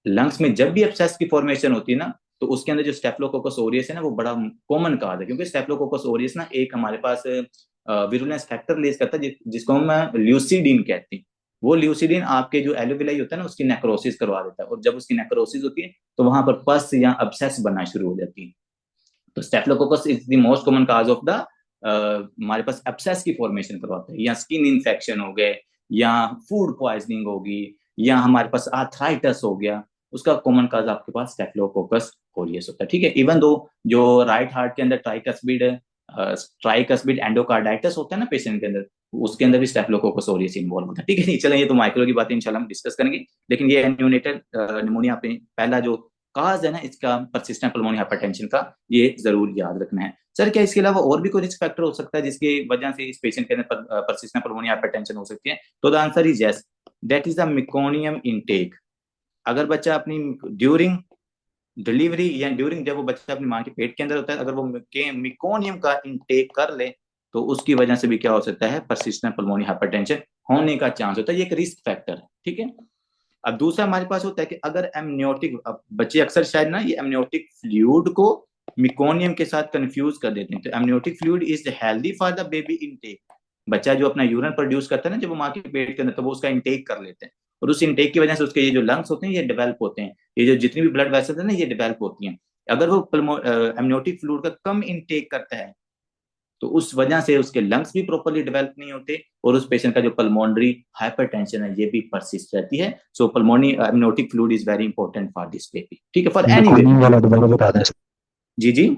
लंग्स में जब भी अब्सेस की फॉर्मेशन होती है ना, तो उसके अंदर जो स्टेफिलोकोकस ऑरियस है ना, वो बड़ा कॉमन काज है, क्योंकि स्टेफिलोकोकस ऑरियस ना एक हमारे पास विरुलेंस फैक्टर रिलीज करता है जिसको हम ल्यूसीडिन कहते हैं। वो ल्यूसीडिन आपके जो एलोविलाई होता है ना, उसकी नेक्रोसिस करवा देता है, और जब उसकी नेक्रोसिस होती है तो वहां पर पस या अब्सेस बनना शुरू हो जाती है। तो staphylococcus is the most common cause of the हमारे पास एब्सेस की फॉर्मेशन करवाता है, या स्किन इन्फेक्शन हो गए, या फूड पॉइजनिंग होगी, या हमारे पास आर्थराइटिस हो गया, उसका कॉमन काज आपके पास स्टेफिलोकोकस ऑरियस होता है। ठीक है, इवन दो जो राइट हार्ट के अंदर ट्राइकस्बिड एंडोकार्डाइटिस होता है ना पेशेंट के अंदर, उसके अंदर भी स्टेफिलोकोकस ऑरियस इन्वॉल्व होता है। ठीक है, चलें ये तो माइक्रो की बातें इंशाल्लाह हम डिस्कस करेंगे, लेकिन ये न्यूनेटल निमोनिया पे पहला जो काज है ना इसका, परसिस्टेंट पल्मोनरी हाइपरटेंशन का, ये जरूर याद रखना है। सर क्या इसके अलावा और भी कोई रिस्क फैक्टर हो सकता है जिसकी वजह से इस पेशेंट के अंदर परसिस्टेंट पल्मोनरी हाइपरटेंशन हो सकती है? तो the answer is yes, that is the meconium intake. अगर बच्चा अपनी ड्यूरिंग डिलीवरी या ड्यूरिंग जब वो बच्चा अपनी माँ के पेट के अंदर होता है, अगर वो मेकोनियम का इनटेक कर ले, तो उसकी वजह से भी क्या हो सकता है, परसिस्टेंट पल्मोनरी हाइपरटेंशन होने का चांस होता है। ये एक रिस्क फैक्टर है। ठीक है, अब दूसरा हमारे पास होता है कि अगर एमनियोटिक, अब बच्चे अक्सर शायद ना ये एमनियोटिक फ्लूइड को मिकोनियम के साथ कंफ्यूज कर देते हैं। तो amniotic fluid is healthy for the baby intake. बच्चा जो अपना यूरिन प्रोड्यूस करता है ना जब वो माँ के पेट के अंदर, तो वो उसका इनटेक कर लेते हैं, और उस इनटेक की वजह से उसके ये जो लंग्स होते हैं ये डेवलप होते हैं, ये जो जितनी भी ब्लड वेसल्स है ना ये डेवलप होती हैं। अगर वो एमनियोटिक फ्लूइड का कम इनटेक करता है, तो उस वजह से उसके लंग्स भी प्रॉपर्ली डेवलप नहीं होते, और उस पेशेंट का जो पल्मोनरी हाइपरटेंशन है ये भी परसिस्ट रहती है। So pulmonary amniotic fluid is very important for this baby. ठीक है, फॉर एनी मेकोनियम बेबी। वाला दोबारा बता दें सर। जी जी,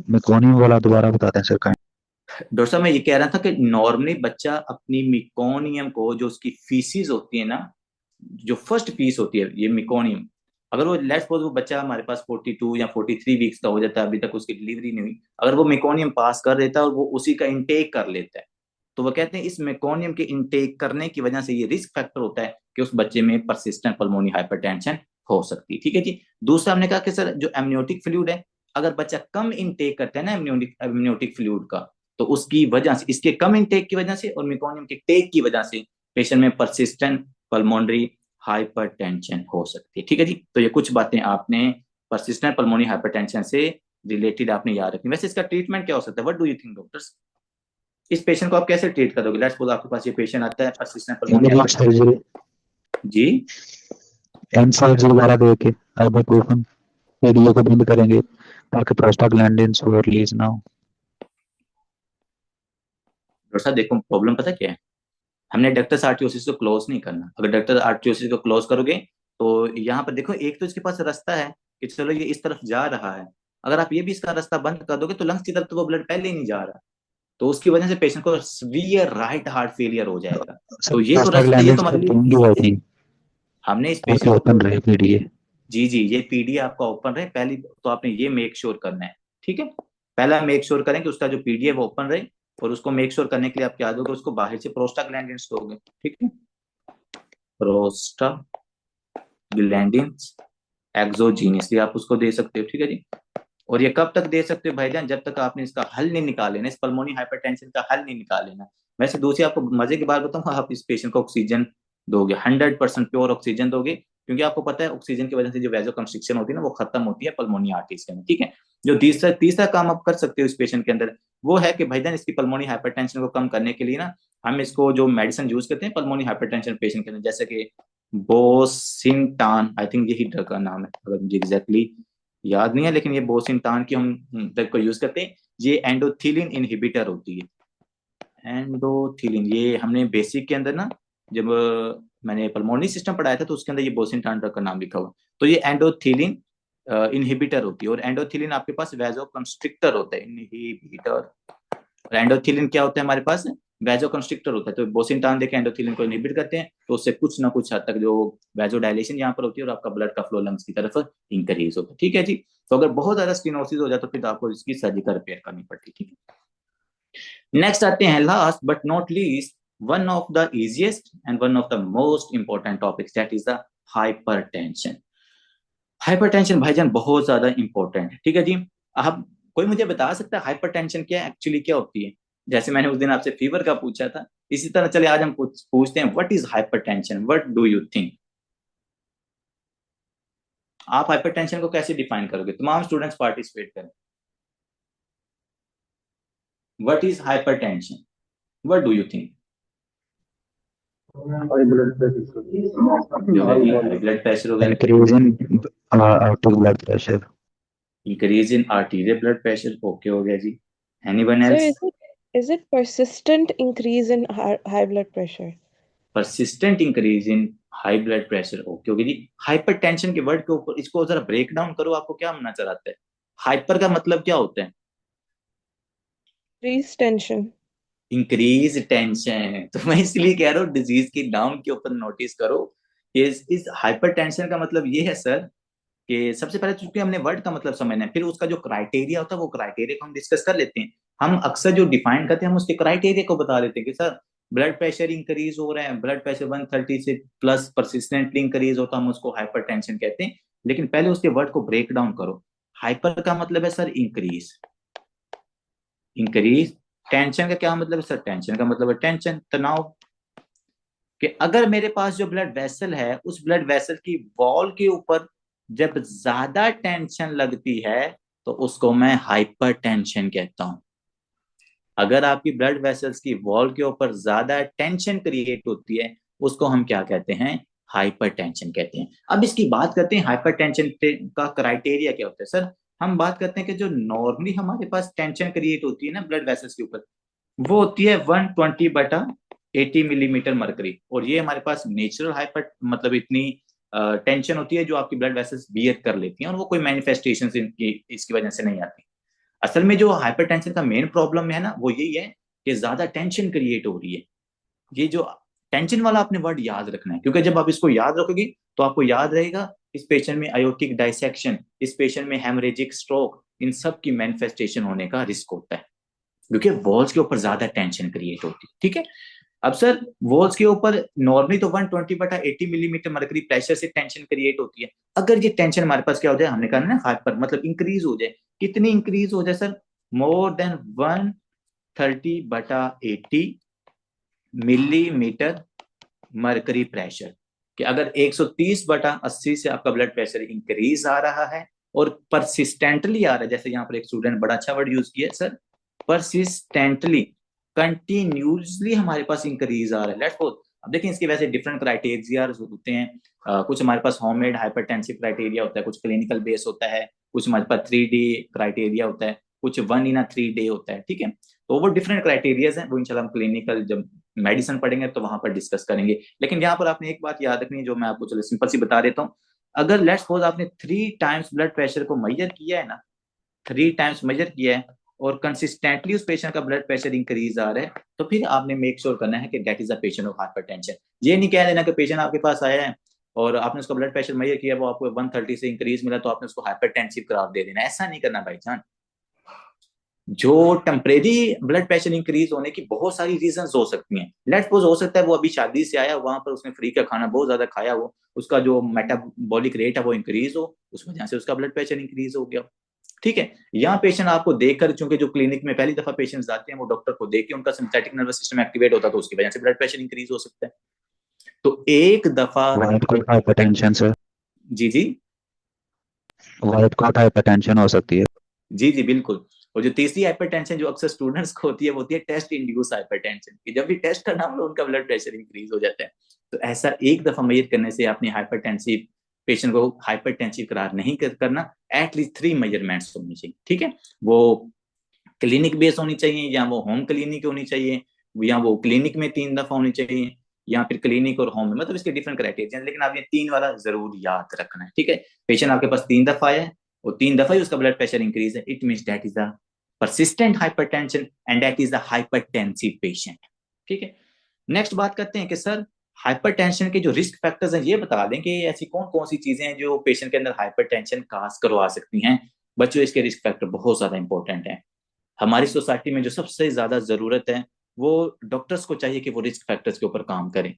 मेकोनियम वाला दोबारा बता दें सर। डॉक्टर साहब मैं ये कह रहा था कि नॉर्मली बच्चा अपनी मिकोनियम को, जो उसकी फीसिस होती है ना, जो फर्स्ट पीस होती है ये मिकोनियम, अगर वो लेट्स सपोज वो बच्चा हमारे पास 42 या 43 वीक्स का हो जाता है, अभी तक उसकी डिलीवरी नहीं हुई, अगर वो मिकोनियम पास कर देता है और वो उसी का इंटेक कर लेता है, तो वो कहते हैं इस मेकोनियम के इंटेक करने की वजह से ये रिस्क फैक्टर होता है कि उस बच्चे में परसिस्टेंट पल्मोनरी हाइपरटेंशन हो सकती है। ठीक है जी। दूसरा हमने कहा कि सर जो एमनियोटिक फ्लूइड है, अगर बच्चा कम इंटेक करता है ना एमनियोटिक फ्लूइड का, तो उसकी वजह से, इसके कम इंटेक की वजह से और मेकोनियम के टेक की वजह से पेशेंट में परसिस्टेंट पल्मोनरी हाइपरटेंशन हो सकती है। ठीक है जी, तो ये कुछ बातें आपने परसिस्टेंट पल्मोनरी हाइपरटेंशन से रिलेटेड आपने याद रखनी। वैसे इसका ट्रीटमेंट क्या हो सकता है, what do you think doctors? इस पेशेंट को आप कैसे ट्रीट करोगे? लेट्स सपोज आपके पास ये पेशेंट आता है परसिस्टेंट पल्मोनरी हाइपरटेंशन। जी, एनसाइड्स वगैरह दे के आइबुप्रोफेन एरिया को बंद करेंगे ताकि प्रोस्टाग्लैंडिन्स को रिलीज ना हो। डॉक्टर साहब देखो प्रॉब्लम पता क्या है, हमने डक्टस आर्टियोसिस को क्लोज नहीं करना। अगर डक्टस आर्टियोसिस को क्लोज करोगे तो यहाँ पर देखो एक तो इसके पास रास्ता है कि चलो ये इस तरफ जा रहा है, अगर आप ये भी इसका रास्ता बंद कर दोगे तो लंग्स की तरफ तो वो ब्लड पहले ही नहीं जा रहा, तो उसकी वजह से पेशेंट को सीवियर राइट हार्ट फेलियर हो जाएगा। तो ये तो रास्ता, ये तो प्रोस्टाग्लैंडिन्स हमारे को लिए बंद हुआ थी हमने इस ताकि पेशेंट को ओपन तो, रहे पीडीए। जी जी, ये पीडी आपका ओपन रहे, पहली तो आपने ये मेक श्योर करना है। ठीक है, पहला मेक श्योर करें कि उसका जो पीडी है वो ओपन रहे, और उसको मेक श्योर करने के लिए आप क्या दोगे, उसको बाहर से प्रोस्टाग्लैंडिन्स दोगे। ठीक है, प्रोस्टाग्लैंडिन्स एक्सोजीनियसली आप उसको दे सकते हो। ठीक है जी। और ये कब तक दे सकते हो भाईजान, जब तक आपने इसका हल नहीं निकाल लेना, इस पल्मोनी हाइपरटेंशन का हल नहीं निकाल लेना। वैसे दूसरी आपको मजे की बात बताऊं, आप इस पेशेंट को ऑक्सीजन दोगे, 100% प्योर ऑक्सीजन दोगे, क्योंकि आपको पता है ऑक्सीजन की वजह से जो वैजो कंस्ट्रिक्शन होती है ना वो खत्म होती है पल्मोनी आर्टरीज के अंदर। ठीक है, जो तीसरा तीसरा काम आप कर सकते हो इस पेशेंट के अंदर, वो है कि भाईजान इसकी पल्मोनी हाइपरटेंशन को कम करने के लिए ना, हम इसको जो मेडिसिन यूज करते हैं पल्मोनी हाइपरटेंशन पेशेंट के अंदर, जैसे कि बोसिनटान, आई थिंक यही ड्रग का नाम है, अगर मुझे एग्जैक्टली याद नहीं है, लेकिन ये बोसिनटान की हम ड्रग को यूज करते हैं। ये एंडोथिलिन इनहिबिटर होती है, एंडोथिलिन। ये हमने बेसिक के अंदर ना, जब मैंने पल्मोनरी सिस्टम पढ़ाया था तो उसके अंदर ये बोसिनटान ड्रग का नाम लिखा हुआ। तो ये एंडोथिलिन इनहिबिटर होती है, और एंडोथिलिन आपके पास वैजो कंस्ट्रिक्टर होता है, इनहिबिटर। एंडोथिलिन क्या होता है हमारे पास, वैजो कंस्ट्रिक्टर होता है। तो बोसिनटान देके एंडोथिलिन को इनहिबिट करते हैं, तो उससे कुछ ना कुछ हद तक जो वैजो डायलेशन यहाँ पर होती है और आपका ब्लड का फ्लो लंग्स की तरफ इंक्रीज होता है। ठीक है जी। तो अगर बहुत ज्यादा स्टेनोसिस हो जाए तो फिर आपको इसकी सर्जिकल रिपेयर करनी पड़ती है। ठीक है, नेक्स्ट आते हैं last but not least, one of the easiest and one of the most important topics, that is the hypertension. Hypertension भाईजान बहुत ज्यादा इंपॉर्टेंट है, ठीक है जी। अब कोई मुझे बता सकता है हाइपरटेंशन क्या एक्चुअली क्या होती है? जैसे मैंने उस दिन आपसे फीवर का पूछा था, इसी तरह चले आज हम पूछते हैं what is hypertension, what do you think? आप हाइपरटेंशन को कैसे डिफाइन करोगे? तमाम स्टूडेंट्स पार्टिसिपेट करें। What is hypertension, what do you think? High blood pressure, जो है हाई ब्लड प्रेशर हो गया, increase in arterial blood pressure. Increase in arterial blood pressure, okay हो गया जी। Anyone Sir, else? is it persistent increase in high blood pressure? Persistent increase in high blood pressure, okay okay जी। हाइपरटेंशन के वर्ड के ऊपर इसको जरा ब्रेक डाउन करो, आपको क्या नजर आता है? हाइपर का मतलब क्या होता है? Increased tension. Increase tension. तो मैं इसलिए कह रहा हूँ डिजीज की नाम के ऊपर नोटिस करो कि इस हाइपरटेंशन का मतलब ये है सर कि सबसे पहले चूंकि हमने वर्ड का मतलब समझना है, फिर उसका जो क्राइटेरिया होता है वो क्राइटेरिया को हम डिस्कस कर लेते हैं। हम अक्सर जो डिफाइन करते हैं हम उसके क्राइटेरिया को बता देते हैं कि सर ब्लड प्रेशर इंक्रीज हो रहा है, ब्लड प्रेशर 130 से प्लस परसिस्टेंटली इंक्रीज होता है, हम उसको हाइपरटेंशन कहते हैं। लेकिन पहले उसके वर्ड को ब्रेक डाउन करो। हाइपर का मतलब है सर इंक्रीज, इंक्रीज। टेंशन का क्या मतलब है सर? टेंशन का मतलब है टेंशन, तनाव। कि अगर मेरे पास जो ब्लड वेसल है उस ब्लड वेसल की वॉल के ऊपर जब ज्यादा टेंशन लगती है तो उसको मैं हाइपर टेंशन कहता हूं। अगर आपकी ब्लड वेसल्स की वॉल के ऊपर ज्यादा टेंशन क्रिएट होती है उसको हम क्या कहते हैं? हाइपर टेंशन कहते हैं। अब इसकी बात करते हैं हाइपर टेंशन का क्राइटेरिया क्या होता है सर। हम बात करते हैं कि जो नॉर्मली हमारे पास टेंशन क्रिएट होती है ना ब्लड वेसल्स के ऊपर, वो होती है 120/80 मिलीमीटर मरकरी। और ये हमारे पास नेचुरल हाइपर मतलब इतनी टेंशन होती है जो आपकी ब्लड वेसल्स बियर कर लेती हैं, और वो कोई मैनिफेस्टेशन इसकी वजह से नहीं आती। असल में जो हाइपरटेंशन का मेन प्रॉब्लम है ना वो यही है कि ज्यादा टेंशन क्रिएट हो रही है। ये जो टेंशन वाला आपने वर्ड याद रखना है, क्योंकि जब आप इसको याद रखोगे तो आपको याद रहेगा इस पेशेंट में आयोटिक डाइसेक्शन, इस पेशेंट में हेमरेजिक स्ट्रोक, इन सब की मैनिफेस्टेशन होने का रिस्क होता है, क्योंकि वॉल्स के ऊपर ज्यादा टेंशन क्रिएट होती है। ठीक है। अब सर वॉल्स के ऊपर नॉर्मली तो 120/80 मिलीमीटर मरकरी प्रेशर से टेंशन क्रिएट होती है। अगर ये टेंशन हमारे पास क्या हो जाए, हमने कहा ना हाइपर मतलब इंक्रीज हो जाए, कितनी इंक्रीज हो जाए sir? More than 130/80 millimetre mercury pressure. कि अगर 130/80 से आपका ब्लड प्रेशर इंक्रीज आ रहा है और परसिस्टेंटली आ रहा है, जैसे यहाँ पर एक स्टूडेंट बड़ा अच्छा वर्ड यूज किया सर, परसिस्टेंटली, कंटिन्यूसली हमारे पास इंक्रीज आ रहा है। लेट्स सपोज, अब देखिए इसके वैसे डिफरेंट क्राइटेरिया होते हैं। कुछ हमारे पास होममेड हाइपरटेंसिव क्राइटेरिया होता है, कुछ क्लिनिकल बेस होता है, कुछ हमारे पास 3D क्राइटेरिया होता है, कुछ 1 in a 3 day होता है। ठीक है। तो वो डिफरेंट क्राइटेरियाज हैं, वो इंशाल्लाह हम क्लिनिकल जब मेडिसिन पढ़ेंगे तो वहां पर डिस्कस करेंगे। लेकिन यहाँ पर आपने एक बात याद रखनी है जो मैं आपको चलो सिंपल सी बता देता हूँ। अगर लेट्स सपोज आपने 3 times ब्लड प्रेशर को मेजर किया है ना, 3 times मेजर किया है और कंसिस्टेंटली उस पेशेंट का ब्लड प्रेशर इंक्रीज आ रहा है, तो फिर आपने मेक श्योर करना है कि that is a patient of hypertension. ये नहीं कह देना कि पेशेंट आपके पास आया है और आपने उसका ब्लड प्रेशर मेजर किया, वो आपको 130 से इंक्रीज मिला तो आपने उसको हाइपरटेंसिव करार दे देना। ऐसा नहीं करना भाईजान। जो टेम्परेरी ब्लड प्रेशर इंक्रीज होने की बहुत सारी रीजन हो सकती हैं। लेट्स सपोज हो सकता है वो अभी शादी से आया, वहां पर उसने फ्री का खाना बहुत ज्यादा खाया, वो उसका जो मेटाबॉलिक रेट है वो इंक्रीज हो, उस वजह से उसका ब्लड प्रेशर इंक्रीज हो गया। ठीक है। यहाँ पेशेंट आपको देखकर, चूंकि जो क्लिनिक में पहली दफा पेशेंट्स आते हैं वो डॉक्टर को देख के उनका सिंपैथेटिक नर्वस सिस्टम एक्टिवेट होता है, तो उसकी वजह से ब्लड प्रेशर इंक्रीज हो सकता है। तो एक दफा वाइट कोट हाइपरटेंशन से जी जी वाइट कोट हाइपरटेंशन हो सकती है। जी जी बिल्कुल। और जो तीसरी हाइपरटेंशन जो अक्सर स्टूडेंट्स को होती है वो होती है टेस्ट इंड्यूस हाइपरटेंशन, कि जब भी टेस्ट करना हो उनका ब्लड प्रेशर इंक्रीज हो जाता है। तो ऐसा एक दफा मेजर करने से आपने हाइपरटेंसिव पेशेंट को हाइपरटेंसिव करार नहीं करना। एटलीस्ट 3 मेजरमेंट्स होनी चाहिए। ठीक है। वो क्लिनिक बेस होनी चाहिए, या वो होम क्लिनिक होनी चाहिए, या वो क्लिनिक में 3 दफा होनी चाहिए, या फिर क्लिनिक और होम में, मतलब इसके डिफरेंट क्राइटेरिया। लेकिन आप ये 3 वाला जरूर याद रखना है। ठीक है। पेशेंट आपके पास 3 दफा आया है और 3 दफा ही उसका ब्लड प्रेशर इंक्रीज है, it means that is the persistent hypertension and that is the hypertensive patient। ठीक है। नेक्स्ट बात करते हैं कि सर हाइपरटेंशन के जो रिस्क फैक्टर्स हैं ये बता दें कि ऐसी कौन कौन सी चीजें हैं जो पेशेंट के अंदर हाइपरटेंशन काज करवा सकती हैं। बच्चों इसके रिस्क फैक्टर बहुत ज्यादा इंपॉर्टेंट हैं। हमारी सोसाइटी में जो सबसे ज्यादा जरूरत है वो डॉक्टर्स को चाहिए कि वो रिस्क फैक्टर्स के ऊपर काम करें।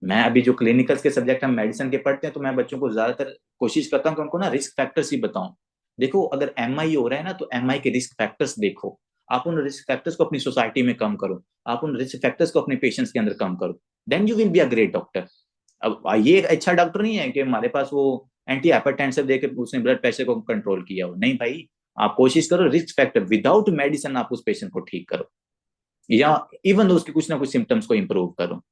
मैं अभी जो क्लिनिकल्स के सब्जेक्ट हम मेडिसिन के पढ़ते हैं तो मैं बच्चों को ज्यादातर कोशिश करता हूँ कि उनको ना रिस्क फैक्टर्स ही बताऊं। देखो अगर एमआई हो रहा है ना, तो एमआई के रिस्क फैक्टर्स देखो, आप उन रिस्क फैक्टर्स को अपनी सोसाइटी में कम करो, आप उन रिस्क फैक्टर्स को अपने पेशेंट्स के अंदर कम करो, then you will be a great doctor. अब ये एक अच्छा डॉक्टर नहीं है कि हमारे पास वो एंटी हाइपरटेंसिव देके उसने ब्लड प्रेशर को कंट्रोल किया हो, नहीं भाई, आप कोशिश करो रिस्क फैक्टर विदाउट मेडिसिन आप उस पेशेंट को ठीक करो, या इवन उसके कुछ ना कुछ सिम्टम्स को इंप्रूव करो।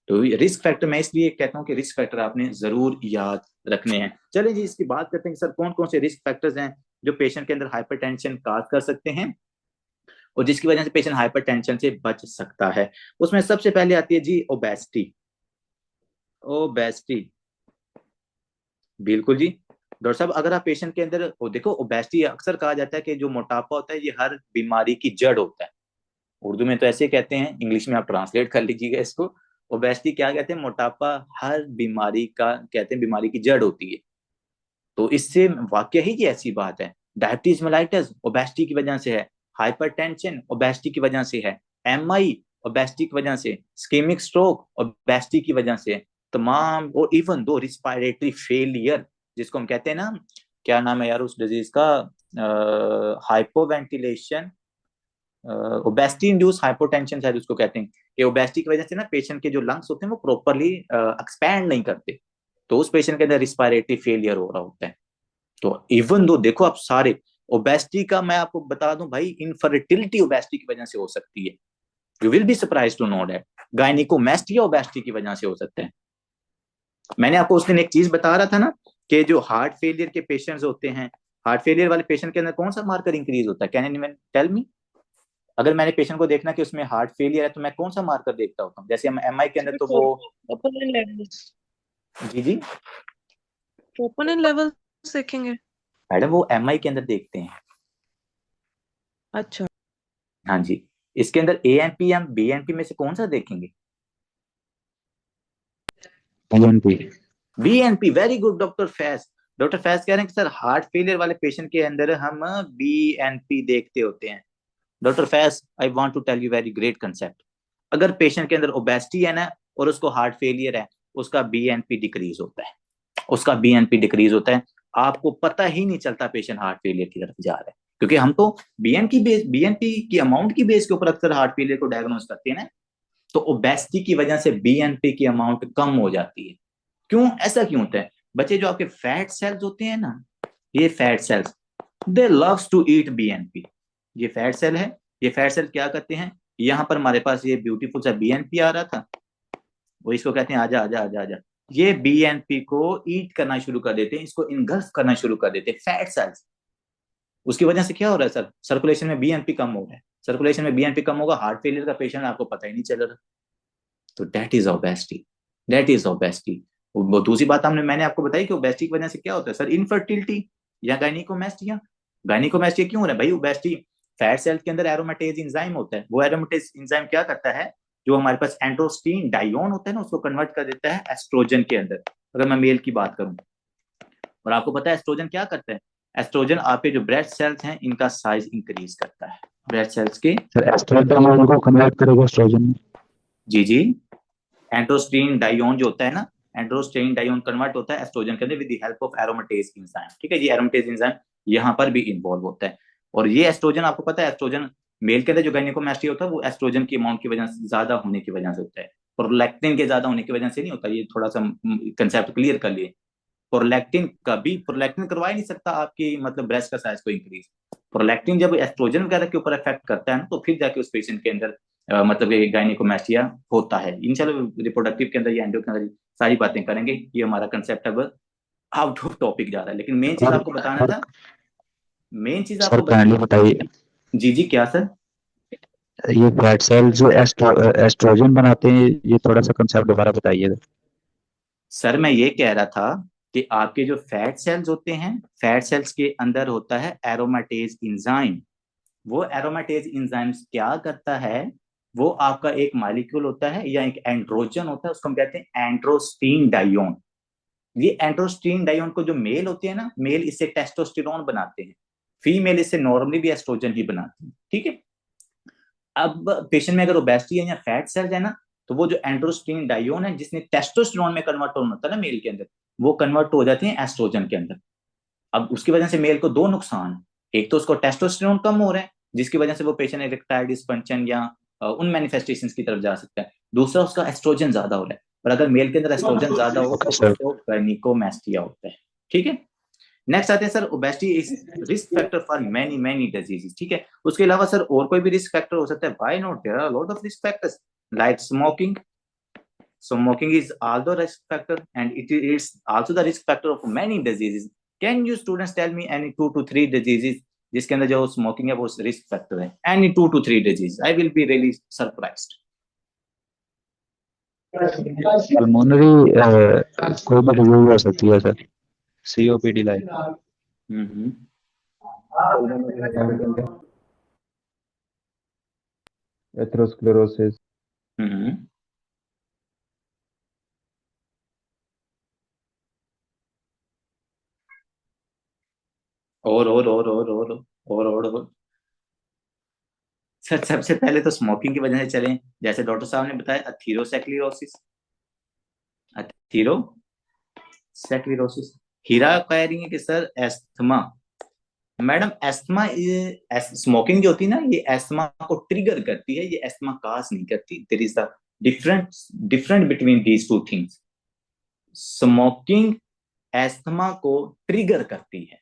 तो रिस्क फैक्टर मैं इसलिए कहता हूँ कि रिस्क फैक्टर आपने जरूर याद रखने हैं। चलिए जी, इसकी बात करते हैं कि सर कौन कौन से रिस्क फैक्टर्स हैं जो पेशेंट के अंदर हाइपरटेंशन काज कर सकते हैं और जिसकी वजह से पेशेंट हाइपरटेंशन से बच सकता है। उसमें सबसे पहले आती है जी ओबेसिटी। ओबेसिटी, बिल्कुल जी डॉक्टर साहब, अगर आप पेशेंट के अंदर देखो, ओबेसिटी अक्सर कहा जाता है कि जो मोटापा होता है ये हर बीमारी की जड़ होता है। उर्दू में तो ऐसे कहते हैं, इंग्लिश में आप ट्रांसलेट कर लीजिएगा इसको। ओबेसिटी क्या कहते हैं? मोटापा हर बीमारी का, कहते हैं बीमारी की जड़ होती है। तो इससे वाकई ही ये ऐसी बात है। डायबिटीज मेलाइटस ओबेसिटी की वजह से है, हाइपरटेंशन ओबेसिटी की वजह से है, एमआई ओबेसिटी की वजह से, इस्केमिक स्ट्रोक ओबेसिटी की वजह से, तमाम, और इवन दो रिस्पायरेटरी फेलियर जिसको हम कहते हैं ना, क्या नाम है यार उस डिजीज का, हाइपोवेंटिलेशन, ओबेसिटी इंड्यूस हाइपोटेंशन शायद उसको कहते हैं, कि ओबेसिटी की वजह से ना पेशेंट के जो लंग्स होते हैं वो प्रॉपरली एक्सपैंड नहीं करते, तो उस पेशेंट के अंदर रिस्पायरेटरी फेलियर हो रहा होता है। तो इवन दो देखो आप सारे ओबेसिटी का, मैं आपको बता दूं भाई, इनफर्टिलिटी ओबेसिटी की वजह से हो सकती है, you will be surprised to know that. Gynaecomastia obesity की वजह से हो सकता है। मैंने आपको उस दिन एक चीज बता रहा था ना कि जो हार्ट फेलियर के पेशेंट्स होते हैं, हार्ट फेलियर वाले पेशेंट के अंदर कौन सा मार्कर इंक्रीज होता है? Can anyone tell me? अगर मैंने पेशेंट को देखना कि उसमें हार्ट फेलियर है तो मैं कौन सा मार्कर देखता होता हूँ? जैसे हम एमआई के अंदर तो वो, troponin levels जी जी troponin levels देखेंगे। मैडम वो एमआई के अंदर देखते हैं। अच्छा, हाँ जी, इसके अंदर एएनपी या बीएनपी में से कौन सा देखेंगे? BNP. BNP, very good doctor Faiz. Doctor Faiz कह रहे हैं कि सर हार्ट फेलियर वाले पेशेंट के अंदर हम बीएनपी देखते होते हैं। Doctor Faiz, I want to tell you very great concept. अगर पेशेंट के अंदर ओबेसिटी है ना और उसको हार्ट फेलियर है, उसका बीएनपी डिक्रीज होता है, उसका बीएनपी डिक्रीज होता है, आपको पता ही नहीं चलता पेशेंट हार्ट फेलियर की तरफ जा रहा है, क्योंकि हम तो बीएनपी की अमाउंट की बेस के ऊपर अक्सर हार्ट फेलियर को डायग्नोज करते हैं ना। तो ओबेसिटी की वजह से बीएनपी की अमाउंट कम हो जाती है। क्यों ऐसा क्यों होता है? बच्चे, जो आपके फैट सेल्स होते हैं ना, ये fat cells, they loves to eat BNP. ये फैट सेल है, ये फैट सेल क्या करते हैं, यहाँ पर हमारे पास ये ब्यूटीफुल सा बीएनपी आ रहा था, वो इसको कहते हैं आजा आजा आजा आजा, ये बीएनपी को ईट करना शुरू कर देते हैं, इसको इनगल्फ करना शुरू कर देते हैं फैट सेल्स। उसकी वजह से क्या हो रहा है सर? सर्कुलेशन में बीएनपी कम हो रहा है, सर्कुलेशन में बीएनपी कम होगा, हार्ट फेलियर का पेशेंट आपको पता ही नहीं चल रहा। तो that is obesity, that is obesity. वो दूसरी बात मैंने आपको बताई कि ओबेसिटी की वजह से क्या होता है सर? इनफर्टिलिटी या गायनिकोमेस्टिया। गायनिकोमेस्टिया क्यों हो रहा है भाई? ओबेसिटी, फैट सेल के अंदर एरोमेटेज एंजाइम होता है, वो एरोमेटेज एंजाइम क्या करता है, जो हमारे पास एंड्रोस्टीन डायोन होता है ना, उसको कन्वर्ट कर देता है एस्ट्रोजन के अंदर, अगर मैं मेल की बात करूं। और आपको पता है एस्ट्रोजन क्या करता है? एस्ट्रोजन आपके जो ब्रेस्ट सेल्स हैं इनका साइज इंक्रीज करता है, ब्रेस्ट सेल्स के। सर एस्ट्रोजन को कन्वर्ट करेगा एस्ट्रोजन में? जी जी, एंड्रोस्टीन डायोन जो होता है ना, एंड्रोस्टीन डायोन कन्वर्ट होता है एस्ट्रोजन के अंदर with the help of aromatase enzyme. ठीक है, ये एरोमेटेज एंजाइम यहाँ पर भी इन्वॉल्व होता है। और ये एस्ट्रोजन, आपको पता है एस्ट्रोजन मेल के अंदर जो गायनिकोमेस्टिया होता है वो एस्ट्रोजन की अमाउंट की वजह से, ज्यादा होने की वजह से होता है, प्रोलैक्टिन के ज्यादा होने की वजह से नहीं होता। ये थोड़ा सा कंसेप्ट क्लियर कर लिए। प्रोलैक्टिन कभी, प्रोलैक्टिन करवा ही नहीं सकता आपकी मतलब ब्रेस्ट का साइज को इंक्रीज। प्रोलैक्टिन जब एस्ट्रोजन वगैरह के ऊपर इफेक्ट करता है ना, तो फिर जाके उस पेशेंट के अंदर मतलब गायनिकोमेस्टिया होता है। इंशाल्लाह रिप्रोडक्टिव के अंदर या एंडो के अंदर सारी बातें करेंगे। ये हमारा कंसेप्ट अब आउट ऑफ टॉपिक जा रहा है, लेकिन मेन चीज आपको बताना था, मेन चीज सर आपको काइंडली बताइए, जी जी क्या सर? ये फैट सेल जो एस्ट्रोजन बनाते हैं, ये थोड़ा सा कंसेप्ट दोबारा बताइए। सर मैं ये कह रहा था कि आपके जो फैट सेल्स होते हैं, फैट सेल्स के अंदर होता है एरोमेटेज एंजाइम। वो एरोमेटेज एंजाइम क्या करता है, वो आपका एक मॉलिक्यूल होता है या एक एंड्रोजन होता है, उसको हम कहते हैं एंड्रोस्टीन डायोन। ये एंड्रोस्टीन डायोन को जो मेल होते हैं ना, मेल इससे टेस्टोस्टेरोन बनाते हैं, फीमेल इससे नॉर्मली भी एस्ट्रोजन ही बनाती है। ठीक है, अब पेशेंट में अगर ओबेसिटी है या फैट सेल्स है ना, तो वो जो एंड्रोस्टीन डायोन है जिसने टेस्टोस्टेरोन में कन्वर्ट होना होता है ना मेल के अंदर, वो कन्वर्ट हो जाते हैं एस्ट्रोजन के अंदर। अब उसकी वजह से मेल को दो नुकसान, एक तो उसको टेस्टोस्टेरोन कम हो रहा है जिसकी वजह से वो पेशेंट इरेक्टाइल डिस्फंक्शन या उन मैनिफेस्टेशंस की तरफ जा सकता है, दूसरा उसका एस्ट्रोजन ज्यादा हो रहा है, और अगर मेल के अंदर एस्ट्रोजन ज्यादा हो ओके तो सर। उसको गायनिकोमेस्टिया होता है। ठीक है, नेक्स्ट आते हैं sir, obesity is risk factor for many many diseases. ठीक है, उसके अलावा सर और कोई भी रिस्क फैक्टर हो सकता है, why not, there are lot of risk factors like smoking. Smoking is also risk factor, and it is also the risk factor of many diseases. Can you students tell me any 2 to 3 diseases जिसके अंदर जो स्मोकिंग है वो रिस्क फैक्टर है? Any 2 to 3 disease, I will be really surprised. Pulmonary कोई भी डिजीज हो सकती है सर, सीओपीडी लाइक। एथेरोस्क्लेरोसिस। और सर सबसे पहले तो स्मोकिंग की वजह से चलें, जैसे डॉक्टर साहब ने बताया अथीरोसेक्लिरोसिस, अथीरोसेक्लिरोसिस। हीरा कह रही है कि sir asthma, madam asthma smoking जो होती है ना ये एस्थमा को ट्रिगर करती है, ये एस्थमा काज नहीं करती। There is the different between these two things. Smoking asthma को ट्रिगर करती है,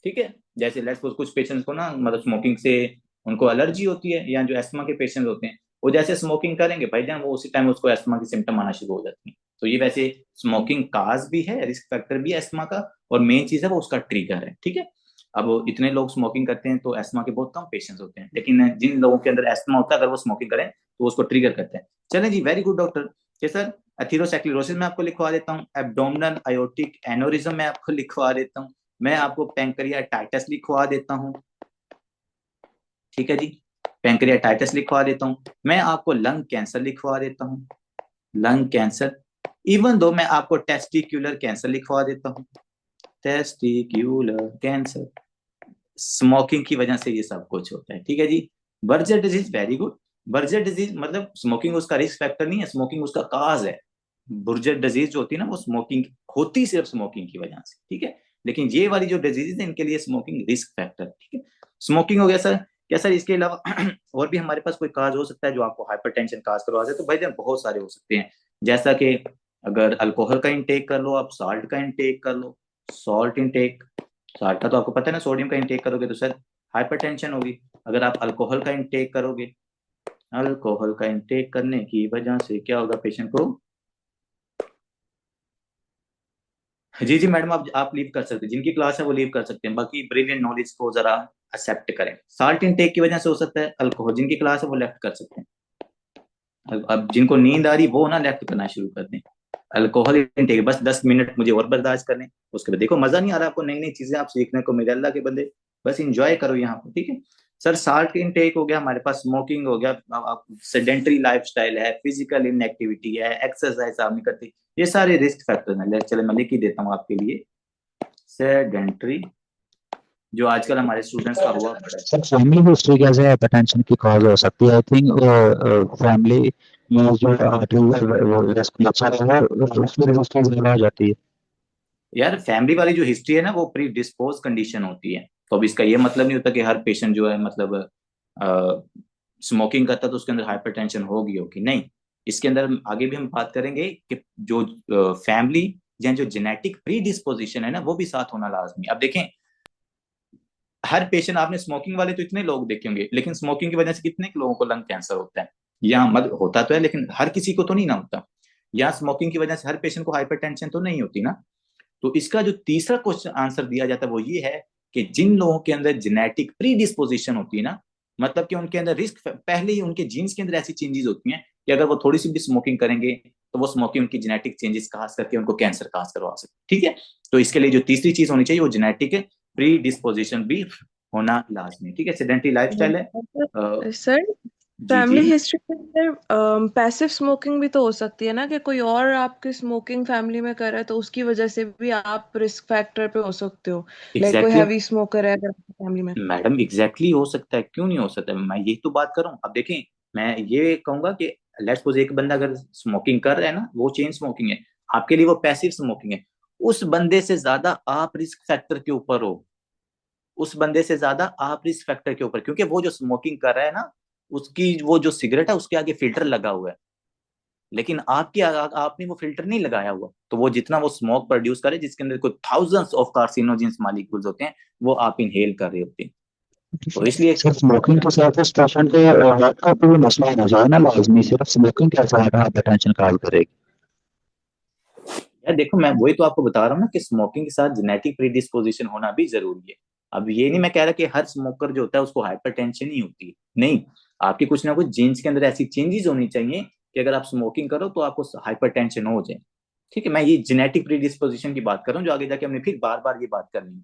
ठीक है। जैसे लेट्स सपोज कुछ पेशेंट्स को ना मतलब स्मोकिंग से उनको एलर्जी होती है, या जो एस्थमा के पेशेंट होते हैं वो जैसे स्मोकिंग करेंगे भाईजान वो उसी टाइम उसको एस्थमा की सिम्टम आना शुरू हो जाती है। तो ये वैसे स्मोकिंग काज भी है, रिस्क फैक्टर भी है एस्थमा का, और मेन चीज है वो उसका ट्रिगर है, ठीक है। अब इतने लोग स्मोकिंग करते हैं तो एस्थमा के बहुत कम पेशेंट्स होते हैं, लेकिन जिन लोगों के अंदर एस्थमा होता है अगर वो स्मोकिंग करें तो उसको ट्रिगर करते हैं। चलें जी, वेरी गुड डॉक्टर। कि सर एथेरोस्क्लेरोसिस मैं आपको लिखवा देता हूँ, एब्डोमिनल आयोटिक एनोरिज्म मैं आपको लिखवा देता हूँ, मैं आपको पैंक्रियाटाइटिस लिखवा देता हूँ, ठीक है जी, पैंक्रियाटाइटिस लिखवा देता हूँ। मैं आपको लंग कैंसर लिखवा देता हूँ, लंग कैंसर। इवन दो मैं आपको टेस्टिक्यूलर कैंसर लिखवा देता हूँ, टेस्टिक्यूलर कैंसर। स्मोकिंग की वजह से ये सब कुछ होता है, ठीक है जी। Buerger disease, very good. Buerger disease मतलब स्मोकिंग उसका रिस्क फैक्टर नहीं है, स्मोकिंग उसका काज है। बुर्जर डिजीज जो होती है ना वो स्मोकिंग होती सिर्फ स्मोकिंग की वजह से, ठीक है। लेकिन ये वाली जो डिजीज है इनके लिए स्मोकिंग रिस्क फैक्टर, ठीक है। स्मोकिंग हो गया सर। क्या सर इसके अलावा और भी हमारे पास कोई काज हो सकता है जो आपको हाइपरटेंशन काज करवा दे? तो भाई बहुत सारे हो सकते हैं, जैसा कि अगर अल्कोहल का इंटेक कर लो आप, सॉल्ट का इंटेक कर लो, सॉल्ट इंटेक, सॉल्ट का तो आपको पता है ना, सोडियम का इंटेक करोगे तो सर हाइपरटेंशन होगी। अगर आप अल्कोहल का इंटेक करोगे, अल्कोहल का इंटेक करने की वजह से क्या होगा पेशेंट को? जी जी मैडम, आप लीव कर सकते हैं, जिनकी क्लास है वो लीव कर सकते हैं, बाकी ब्रिलियंट नॉलेज को जरा एक्सेप्ट करें। साल्ट इनटेक की वजह से हो सकता है, अल्कोहल जिनकी क्लास है वो लेफ्ट कर सकते हैं। अब जिनको नींद आ रही वो ना लेफ्ट करना शुरू कर दें। अल्कोहल इनटेक बस 10 मिनट मुझे और बर्दाश्त करने, उसके बाद देखो मजा नहीं आ रहा आपको, नई नई चीजें आप सीखने को मिले, अल्लाह के बंदे बस इंजॉय करो यहाँ पर, ठीक है। सर साल्ट इनटेक हो गया हमारे पास, स्मोकिंग हो गया, आप सेडेंटरी लाइफस्टाइल है, फिजिकल इनएक्टिविटी है, एक्सरसाइज आप नहीं करते, ये सारे रिस्क फैक्टर हैं। चले मैं लिख ही देता हूँ आपके लिए, सेडेंटरी जो आजकल हमारे स्टूडेंट्स का हुआ पड़ा है। सर फैमिली हिस्ट्री कैसे हाइपरटेंशन की कॉज हो सकती है? आई थिंक फैमिली में जो है उसमें हिस्ट्री ज्यादा हो जाती है। यार फैमिली वाली जो हिस्ट्री है ना वो प्री डिस्पोज कंडीशन होती है, तो अब इसका ये मतलब नहीं होता कि हर पेशेंट जो है मतलब स्मोकिंग करता तो उसके अंदर हाइपरटेंशन होगी नहीं। इसके अंदर आगे भी हम बात करेंगे कि जो फैमिली या जो जेनेटिक प्री डिस्पोजिशन है ना वो भी साथ होना लाजमी। अब देखें हर पेशेंट, आपने स्मोकिंग वाले तो इतने लोग देखे होंगे, लेकिन स्मोकिंग की वजह से कितने लोगों को लंग कैंसर होता है, या मत होता तो है लेकिन हर किसी को तो नहीं ना होता, या स्मोकिंग की वजह से हर पेशेंट को हाइपरटेंशन तो नहीं होती ना। तो इसका जो तीसरा क्वेश्चन आंसर दिया जाता है वो ये है कि जिन लोगों के अंदर जेनेटिक प्री डिस्पोजिशन होती है ना, मतलब कि उनके अंदर रिस्क पहले ही उनके जीन्स के अंदर ऐसी चेंजेस होती हैं कि अगर वो थोड़ी सी भी स्मोकिंग करेंगे तो वो स्मोकिंग उनकी जेनेटिक चेंजेस खास करके उनको कैंसर खास करवा सकते, ठीक है। तो इसके लिए जो तीसरी चीज होनी चाहिए वो जेनेटिक प्री डिस्पोजिशन भी होना लाजमी, ठीक है। सेडेंटरी लाइफस्टाइल है। सर जी फैमिली जी हिस्ट्री के अंदर पैसिव स्मोकिंग भी तो हो सकती है ना, कि कोई और आपकी स्मोकिंग फैमिली में कर रहा है तो उसकी वजह से भी आप रिस्क फैक्टर पे हो सकते हो, लाइक कोई एग्जैक्टली हैवी स्मोकर है अगर फैमिली में। मैडम, एग्जैक्टली हो सकता है, क्यों नहीं हो सकता, मैं यही तो बात कर रहा हूँ। अब देखें मैं ये कहूंगा कि लेट्स सपोज एक बंदा अगर स्मोकिंग कर रहा है ना वो चेन स्मोकिंग है, आपके लिए वो पैसिव स्मोकिंग है, उस बंदे से ज्यादा आप रिस्क फैक्टर के ऊपर हो, उस बंदे से ज्यादा आप रिस्क फैक्टर के ऊपर, क्योंकि वो जो स्मोकिंग कर रहा है ना, उसकी वो जो सिगरेट है उसके आगे फिल्टर लगा हुआ है, लेकिन आपने वो फिल्टर नहीं लगाया हुआ, तो वो जितना वो स्मोक प्रोड्यूस करे जिसके अंदर कोई थाउजेंड्स ऑफ कार्सिनोजेंस मॉलिक्यूल्स होते हैं, वो आप इनहेल कर रहे होते हैं। तो इसलिए सिर्फ स्मोकिंग के साथ उस पेशेंट के हार्ट का भी मसला होना चाहिए ना, लाजमी सिर्फ स्मोकिंग कैसे हाइपरटेंशन कॉज करेगी? यार देखो, मैं वही तो आपको बता रहा हूँ ना कि स्मोकिंग के साथ जेनेटिक प्रीडिस्पोजिशन होना भी जरूरी है। अब ये नहीं मैं कह रहा कि हर स्मोकर जो होता है उसको हाइपरटेंशन ही होती है, नहीं, आपकी कुछ ना कुछ जीन्स के अंदर ऐसी चेंजेस होनी चाहिए कि अगर आप स्मोकिंग करो तो आपको हाइपरटेंशन हो जाए। ठीक है, मैं ये जेनेटिक प्रीडिस्पोजिशन की बात कर रहा हूँ, जो आगे जाके हमने फिर बार बार ये बात करनी है।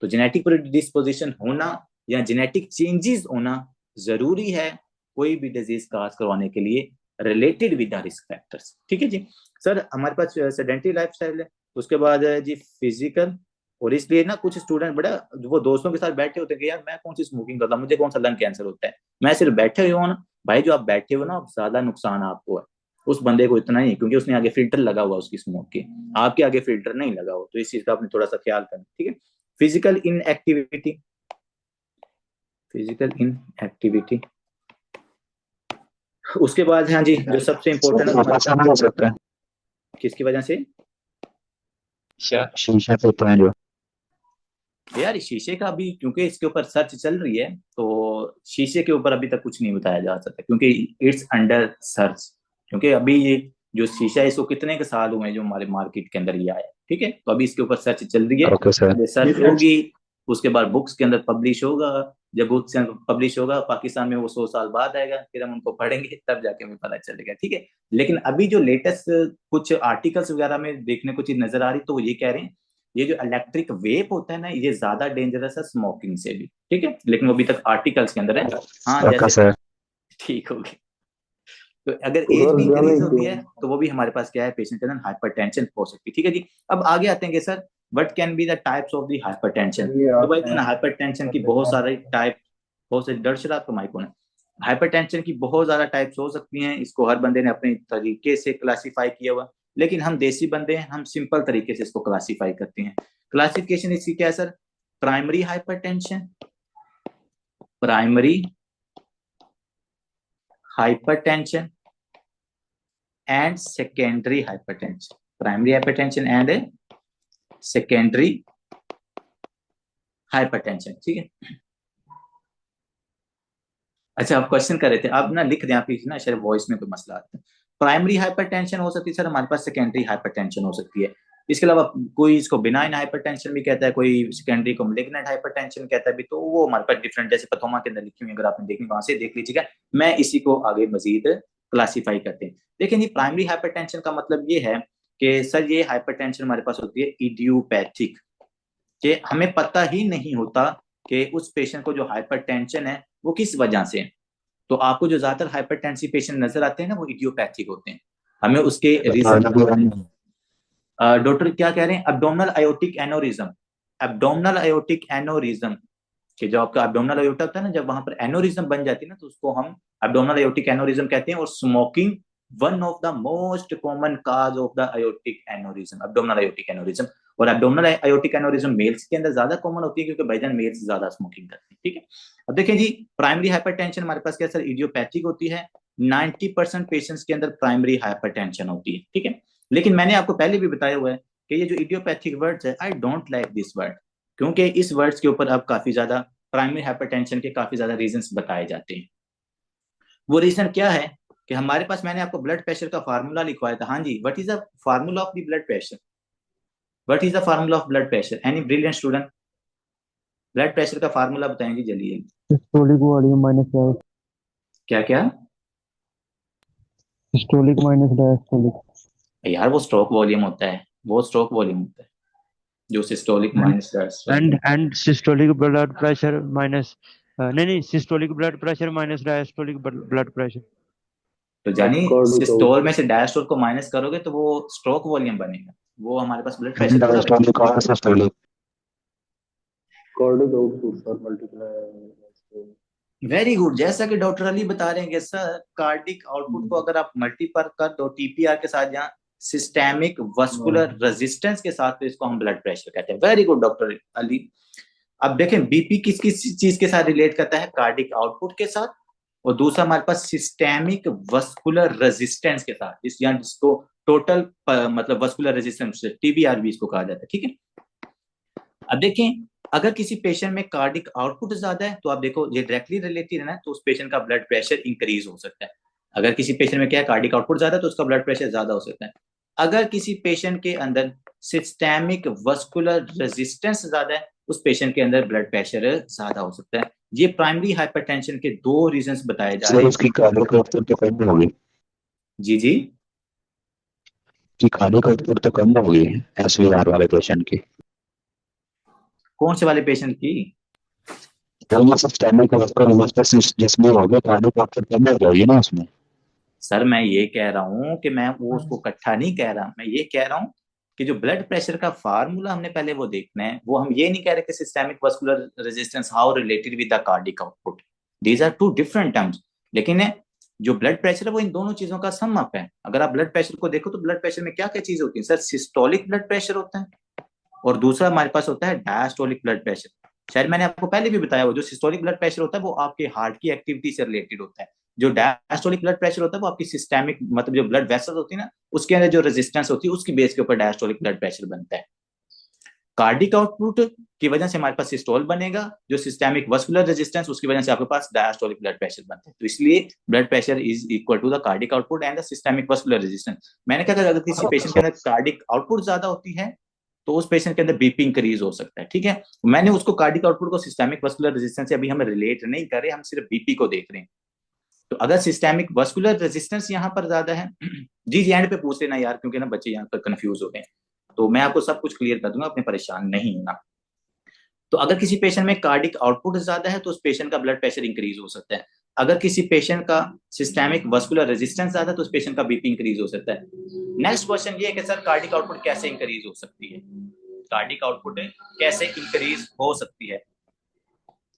तो जेनेटिक प्रीडिस्पोजिशन होना या जेनेटिक चेंजेस होना जरूरी है कोई भी डिजीज काज करवाने के लिए, related with the risk factors. ठीक है जी। सर हमारे पास सेडेंटरी लाइफस्टाइल है, उसके बाद है जी फिजिकल, और इसलिए ना कुछ स्टूडेंट बड़ा वो दोस्तों के साथ बैठे होते हैं कि यार मैं कौन सी स्मोकिंग करता हूँ, मुझे कौन सा लंग कैंसर होता है, मैं सिर्फ बैठे हुए हो ना। भाई जो आप बैठे हो ना, ज्यादा नुकसान आपको है, उस बंदे को इतना ही, क्योंकि उसने आगे फिल्टर लगा हुआ उसकी स्मोक के, आपके आगे फिल्टर नहीं लगा हुआ, तो इस चीज का आपने थोड़ा सा ख्याल करना। ठीक है, फिजिकल इनएक्टिविटी, फिजिकल इनएक्टिविटी, उसके बाद हाँ जी जो सबसे इम्पोर्टेंट ऐसा नहीं हो सकता है, किसकी वजह से, शीशा पे जो यार शीशे का भी, क्योंकि इसके ऊपर सर्च चल रही है, तो शीशे के ऊपर अभी तक कुछ नहीं बताया जा सकता, क्योंकि इट्स अंडर सर्च। क्योंकि अभी ये जो शीशा है इसको कितने के साल हुए हैं जो हमारे मार्केट के अंदर ये आया है, ठीक है, तो अभी इसके ऊपर सर्च चल रही है, ओके सर। सर्च होगी, उसके बाद बुक्स के अंदर पब्लिश होगा, जब बुक्स के अंदर पब्लिश होगा पाकिस्तान में वो 100 साल बाद आएगा, फिर हम उनको पढ़ेंगे तब जाके हमें पता चलेगा। ठीक है, लेकिन अभी जो लेटेस्ट कुछ आर्टिकल्स वगैरह में देखने को चीज नजर आ रही, तो वो ये कह रहे हैं ये जो इलेक्ट्रिक वेप होता है ना, ये ज्यादा डेंजरस है स्मोकिंग से भी। ठीक है, लेकिन वो अभी तक आर्टिकल्स के अंदर है। हाँ ओके जैसे सर। ठीक हो गया। तो अगर एज भी इंक्रीज होती है तो वो भी हमारे पास क्या है, पेशेंट के अंदर हाइपरटेंशन हो सकती है। ठीक है जी। अब आगे आते हैं कि sir what can be the types of the hypertension. तो भाई ना हाइपरटेंशन की बहुत सारे टाइप, बहुत सारी डर शराब तो माइक होना, हाइपरटेंशन की बहुत ज्यादा टाइप्स हो सकती हैं, इसको हर बंदे ने अपने तरीके से क्लासीफाई किया हुआ, लेकिन हम देसी बंदे हैं, हम सिंपल तरीके से इसको क्लासीफाई करते हैं। क्लासिफिकेशन इसकी क्या है sir, primary hypertension, primary hypertension and secondary hypertension, primary hypertension and secondary hypertension. ठीक है, अच्छा आप क्वेश्चन कर रहे थे, आप ना लिख दें, आप ना शायद वॉइस में कोई मसला आता है। प्राइमरी हाइपरटेंशन हो सकती है सर हमारे पास, सेकेंडरी हाइपरटेंशन हो सकती है, इसके अलावा कोई इसको बिनाइन हाइपरटेंशन भी कहता है, कोई सेकेंडरी को मैलिग्नेंट हाइपरटेंशन कहता है भी, तो वो हमारे पास डिफरेंट, जैसे पथोमा के अंदर लिखी हुई अगर आपने देखनी वहां से देख लीजिएगा, मैं इसी को आगे मजीद क्लासीफाई करते हैं। देखिए ये प्राइमरी हाइपरटेंशन का मतलब ये है कि सर ये हाइपरटेंशन हमारे पास होती है इडियोपैथिक, कि हमें पता ही नहीं होता कि उस पेशेंट को जो हाइपरटेंशन है वो किस वजह से है। तो आपको जो ज्यादातर हाइपरटेंसिव पेशेंट नजर आते हैं ना, वो इडियोपैथिक होते हैं, हमें उसके रीजन। डॉक्टर क्या कह रहे हैं, abdominal aortic aneurysm, abdominal aortic aneurysm, कि जो आपका एब्डोमिनल आयोटा होता है ना, जब वहां पर एनोरिज्म बन जाती है ना, तो उसको हम एब्डोमिनल आयोटिक एनोरिज्म कहते हैं। और smoking one of the most common cause of the aortic aneurysm, abdominal aortic aneurysm. और एब्डोमिनल आयोटिक एनोरिज्म मेल्स के अंदर ज्यादा कॉमन होती है, क्योंकि भाईजान मेल्स ज्यादा स्मोकिंग करते हैं। ठीक है, अब देखिए जी प्राइमरी हाइपरटेंशन हमारे पास क्या सर, इडियोपैथिक होती है, 90% पेशेंट्स के अंदर प्राइमरी हाइपरटेंशन होती है। ठीक है, लेकिन मैंने आपको पहले भी बताया हुआ है कि ये जो इडियोपैथिक वर्ड्स है, I don't like this word, क्योंकि इस वर्ड्स के ऊपर अब काफी ज्यादा प्राइमरी हाइपरटेंशन के काफी ज्यादा रीजंस बताए जाते हैं। वो रीजन क्या है कि हमारे पास, मैंने आपको ब्लड प्रेशर का फार्मूला लिखवाया था, हाँ जी, what is the formula of the blood pressure, what is the formula of blood pressure, any brilliant student, blood pressure का फार्मूला बताएंगे जल्दी। सिस्टोलिक वॉल्यूम माइनस डायस्टोलिक, क्या क्या सिस्टोलिक माइनस डायस्टोलिक, यार, वो स्ट्रोक वॉल्यूम होता है, वो स्ट्रोक वॉल्यूम होता है, जो systolic minus and systolic blood pressure minus, नहीं नहीं, systolic blood pressure minus diastolic blood pressure. तो जानी सिस्टोल में से डायस्टोल को माइनस करोगे तो वो स्ट्रोक वॉल्यूम बनेगा, वो हमारे पास ब्लड प्रेशर थोड़ा डायस्टोलिक और systolic. Cardiac output sir multiply. Very good, जैसा कि डॉक्टर अली बता रहे हैं कि सर कार्डिक आउटपुट को अगर आप मल्टीपल कर दो टीपीआर के साथ, जहाँ सिस्टेमिक वस्कुलर रेजिस्टेंस के साथ, तो इसको हम ब्लड प्रेशर कहते हैं। Very good doctor Ali. अब देखें बीपी किस किस चीज के साथ रिलेट करता है, कार्डिक आउटपुट के साथ, और दूसरा हमारे पास सिस्टेमिक वस्कुलर रेजिस्टेंस के साथ, जिसको टोटल मतलब वस्कुलर रेजिस्टेंस टीबीआरबी इसको कहा जाता है, ठीक है। अब देखें अगर किसी पेशेंट में कार्डिक आउटपुट ज्यादा है तो आप देखो ये डायरेक्टली रिलेटेड है ना, तो उस पेशेंट का ब्लड प्रेशर इंक्रीज हो सकता है। अगर किसी पेशेंट में क्या है, कार्डिक आउटपुट ज्यादा है, तो उसका ब्लड प्रेशर ज्यादा हो सकता है। अगर किसी पेशेंट के अंदर सिस्टेमिक वस्कुलर रेजिस्टेंस ज्यादा है, उस पेशेंट के अंदर ब्लड प्रेशर ज्यादा हो सकता है। ये प्राइमरी हाइपरटेंशन के दो रीजंस बताए जा रहे हैं। उसकी कार्डिक आउटपुट तो कम होगी। जी जी, कि कार्डिक आउटपुट तो कम होगी एसवीआर वाले पेशेंट की। कौन से वाले पेशेंट की? सिस्टेमिक वस्कुलर रेजिस्टेंस जिसमें होगा कार्डिक आउटपुट कम हो जाएगी ना उसमें। सर मैं ये कह रहा हूँ कि मैं वो उसको इकट्ठा नहीं कह रहा, मैं ये कह रहा हूँ कि जो ब्लड प्रेशर का फार्मूला हमने पहले वो देखना है, वो हम ये नहीं कह रहे कि systemic vascular resistance how related with the cardiac output, these are two different terms. लेकिन जो ब्लड प्रेशर है वो इन दोनों चीजों का सम अप है। अगर आप ब्लड प्रेशर को देखो तो ब्लड प्रेशर में क्या क्या चीज होती है सर, सिस्टोलिक ब्लड प्रेशर होता है, और दूसरा हमारे पास होता है डायस्टोलिक ब्लड प्रेशर। शायद मैंने आपको पहले भी बताया, वो जो सिस्टोलिक ब्लड प्रेशर होता है वो आपके हार्ट की एक्टिविटी से रिलेटेड होता है। जो डायस्टोलिक ब्लड प्रेशर होता है वो आपकी सिस्टेमिक मतलब जो ब्लड वेसल्स होती है ना, उसके अंदर जो रेजिस्टेंस होती है उसकी बेस के ऊपर डायस्टोलिक ब्लड प्रेशर बनता है। कार्डिक आउटपुट की वजह से हमारे पास सिस्टोल बनेगा, जो सिस्टेमिक वस्कुलर रेजिस्टेंस उसकी वजह से आपके पास डायस्टोलिक ब्लड प्रेशर बनता है। तो इसलिए blood pressure is equal to the cardiac output and the systemic vascular resistance. मैंने कहा अगर किसी पेशेंट के अंदर कार्डिक आउटपुट ज्यादा होती है तो उस पेशेंट के अंदर बीपी इंक्रीज हो सकता है, ठीक है। मैंने उसको कार्डिक आउटपुट को सिस्टेमिक वस्कुलर रेजिस्टेंस से अभी हम रिलेट नहीं कर रहे, हम सिर्फ बीपी को देख रहे हैं। तो अगर सिस्टेमिक वस्कुलर रेजिस्टेंस यहाँ पर ज्यादा है जी जी एंड पे पूछ लेना यार, क्योंकि ना बच्चे यहाँ पर कंफ्यूज हो गए, तो मैं आपको सब कुछ क्लियर कर दूंगा, अपने परेशान नहीं होना। तो अगर किसी पेशेंट में कार्डिक आउटपुट ज्यादा है तो उस पेशेंट का ब्लड प्रेशर इंक्रीज हो सकता है। अगर किसी पेशेंट का सिस्टेमिक वस्कुलर रेजिस्टेंस ज्यादा है तो उस पेशेंट का बीपी इंक्रीज हो सकता है। नेक्स्ट क्वेश्चन ये है कि सर कार्डिक आउटपुट कैसे इंक्रीज हो सकती है, कार्डिक आउटपुट कैसे इंक्रीज हो सकती है?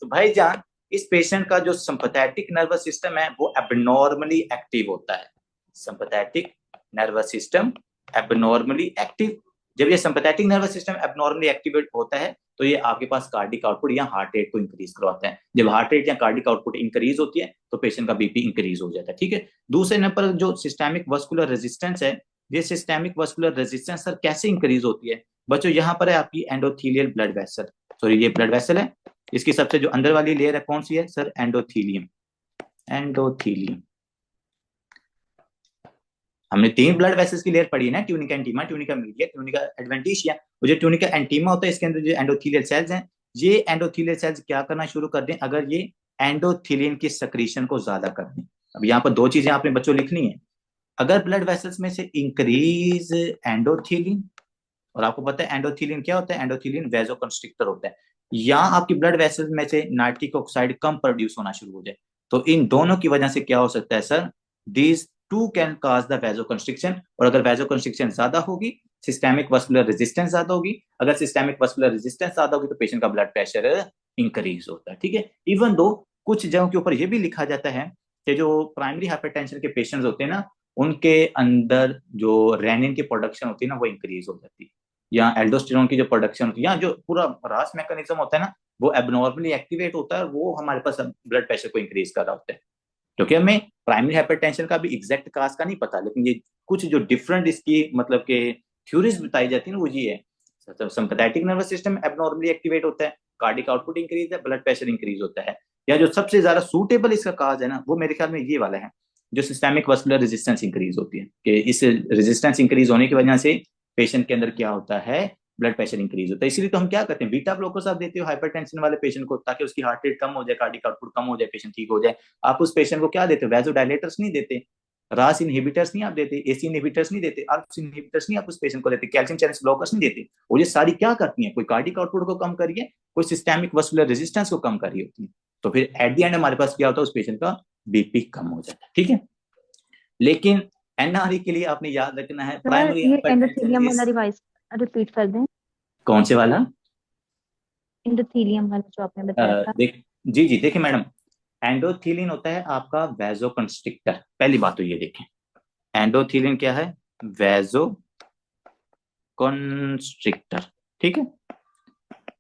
तो भाई जान, इस पेशेंट का जो सिंपैथेटिक नर्वस सिस्टम है वो एबनॉर्मली एक्टिव होता है। Sympathetic nervous system abnormally active. जब ये sympathetic nervous system abnormally activate होता है तो ये आपके पास कार्डिक आउटपुट या हार्ट रेट को इंक्रीज करवाता है। जब हार्ट रेट या कार्डिक आउटपुट इंक्रीज होती है तो पेशेंट का बीपी इंक्रीज हो जाता है, ठीक है। दूसरे नंबर पर जो सिस्टेमिक वस्कुलर रेजिस्टेंस है, ये सिस्टेमिक वस्कुलर रेजिस्टेंस सर कैसे इंक्रीज होती है? बच्चों यहाँ पर है आपकी एंडोथीलियल ब्लड वेसल, सॉरी ये ब्लड वेसल है, इसकी सबसे जो अंदर वाली लेयर है कौन सी है सर, एंडोथीलियम। एंडोथीलियम हमने 3 ब्लड वेसल्स की लेयर पढ़ी है ना, tunica intima, tunica media, tunica adventitia. वो जो ट्यूनिका एंटीमा होता है इसके अंदर जो एंडोथीलियल सेल्स हैं, ये एंडोथीलियल सेल्स क्या करना शुरू कर दें अगर ये एंडोथीलियन की सक्रीशन को ज्यादा कर दें। अब यहाँ पर 2 चीजें आपने बच्चों लिखनी है। अगर ब्लड वेसल्स में से इंक्रीज एंडोथीलिन, और आपको पता है एंडोथीलिन क्या होता है, एंडोथीलिन वेजोकंस्ट्रिक्टर होता है, या आपकी ब्लड वेसल्स में से नाइट्रिक ऑक्साइड कम प्रोड्यूस होना शुरू हो जाए, तो इन दोनों की वजह से क्या हो सकता है sir, these two can cause the वेजोकंस्ट्रिक्शन। और अगर वेजोकंस्ट्रिक्शन ज्यादा होगी, सिस्टेमिक वस्कुलर रेजिस्टेंस ज्यादा होगी, अगर सिस्टेमिक वस्कुलर रेजिस्टेंस ज्यादा होगी तो पेशेंट का ब्लड प्रेशर इंक्रीज होता है, ठीक है। इवन दो कुछ जगहों के ऊपर यह भी लिखा जाता है कि जो प्राइमरी हाइपरटेंशन के पेशेंट्स होते हैं ना, उनके अंदर जो रेनिन की प्रोडक्शन होती है ना वो इंक्रीज हो जाती है, या एल्डोस्टेरोन की जो प्रोडक्शन होती है, या जो पूरा रास मैकेनिज्म होता है ना वो एबनॉर्मली एक्टिवेट होता है, वो हमारे पास ब्लड प्रेशर को इंक्रीज कर रहा होता है। क्योंकि हमें प्राइमरी हाइपरटेंशन का भी एग्जैक्ट काज का नहीं पता, लेकिन ये कुछ जो डिफरेंट इसकी मतलब के थ्योरीज बताई जाती है ना वो ये है, sympathetic nervous system abnormally activate होता है, कार्डिक आउटपुट इंक्रीज है, ब्लड प्रेशर इंक्रीज होता है। या जो सबसे ज्यादा सूटेबल इसका काज है ना वो मेरे ख्याल में ये वाला है, जो सिस्टेमिक वस्कुलर रेजिस्टेंस इंक्रीज होती है, कि इस रेजिस्टेंस इंक्रीज होने की वजह से पेशेंट के अंदर क्या होता है, ब्लड प्रेशर इंक्रीज होता है। इसलिए तो हम क्या करते हैं, बीटा ब्लॉकर्स आप देते हो हाइपरटेंशन वाले पेशेंट को, ताकि उसकी हार्ट रेट कम हो जाए, कार्डिक आउटपुट कम हो जाए, पेशेंट ठीक हो जाए। आप उस पेशेंट को क्या देते हो, वैसोडायलेटर्स नहीं देते, रास इनहिबिटर्स नहीं आप देते, एसी इनहिबिटर्स नहीं देते, आर्क्स इनहिबिटर्स नहीं आप उस पेशेंट को देते, कैल्शियम चैनल ब्लॉकर्स नहीं देते। और ये सारी क्या करती हैं, कोई कार्डिक आउटपुट को कम करिए, कोई सिस्टेमिक वस्कुलर रेजिस्टेंस को कम कर रही होती है। तो फिर एट द एंड हमारे पास क्या होता है, उस पेशेंट का बीपी कम हो जाता है, ठीक है। लेकिन एनआरई के लिए आपने याद रखना है प्राइमरी ये एंडोथेलियम वाला रिवाइज रिपीट कर दें। कौन से वाला? एंडोथेलियम वाला जो आपने बताया था। जी जी देखिए मैडम, एंडोथेलिन होता है आपका वेजोकंस्ट्रिक्टर, पहली बात तो ये देखें, एंडोथेलिन क्या है, वैजो कंस्ट्रिक्टर। ठीक है,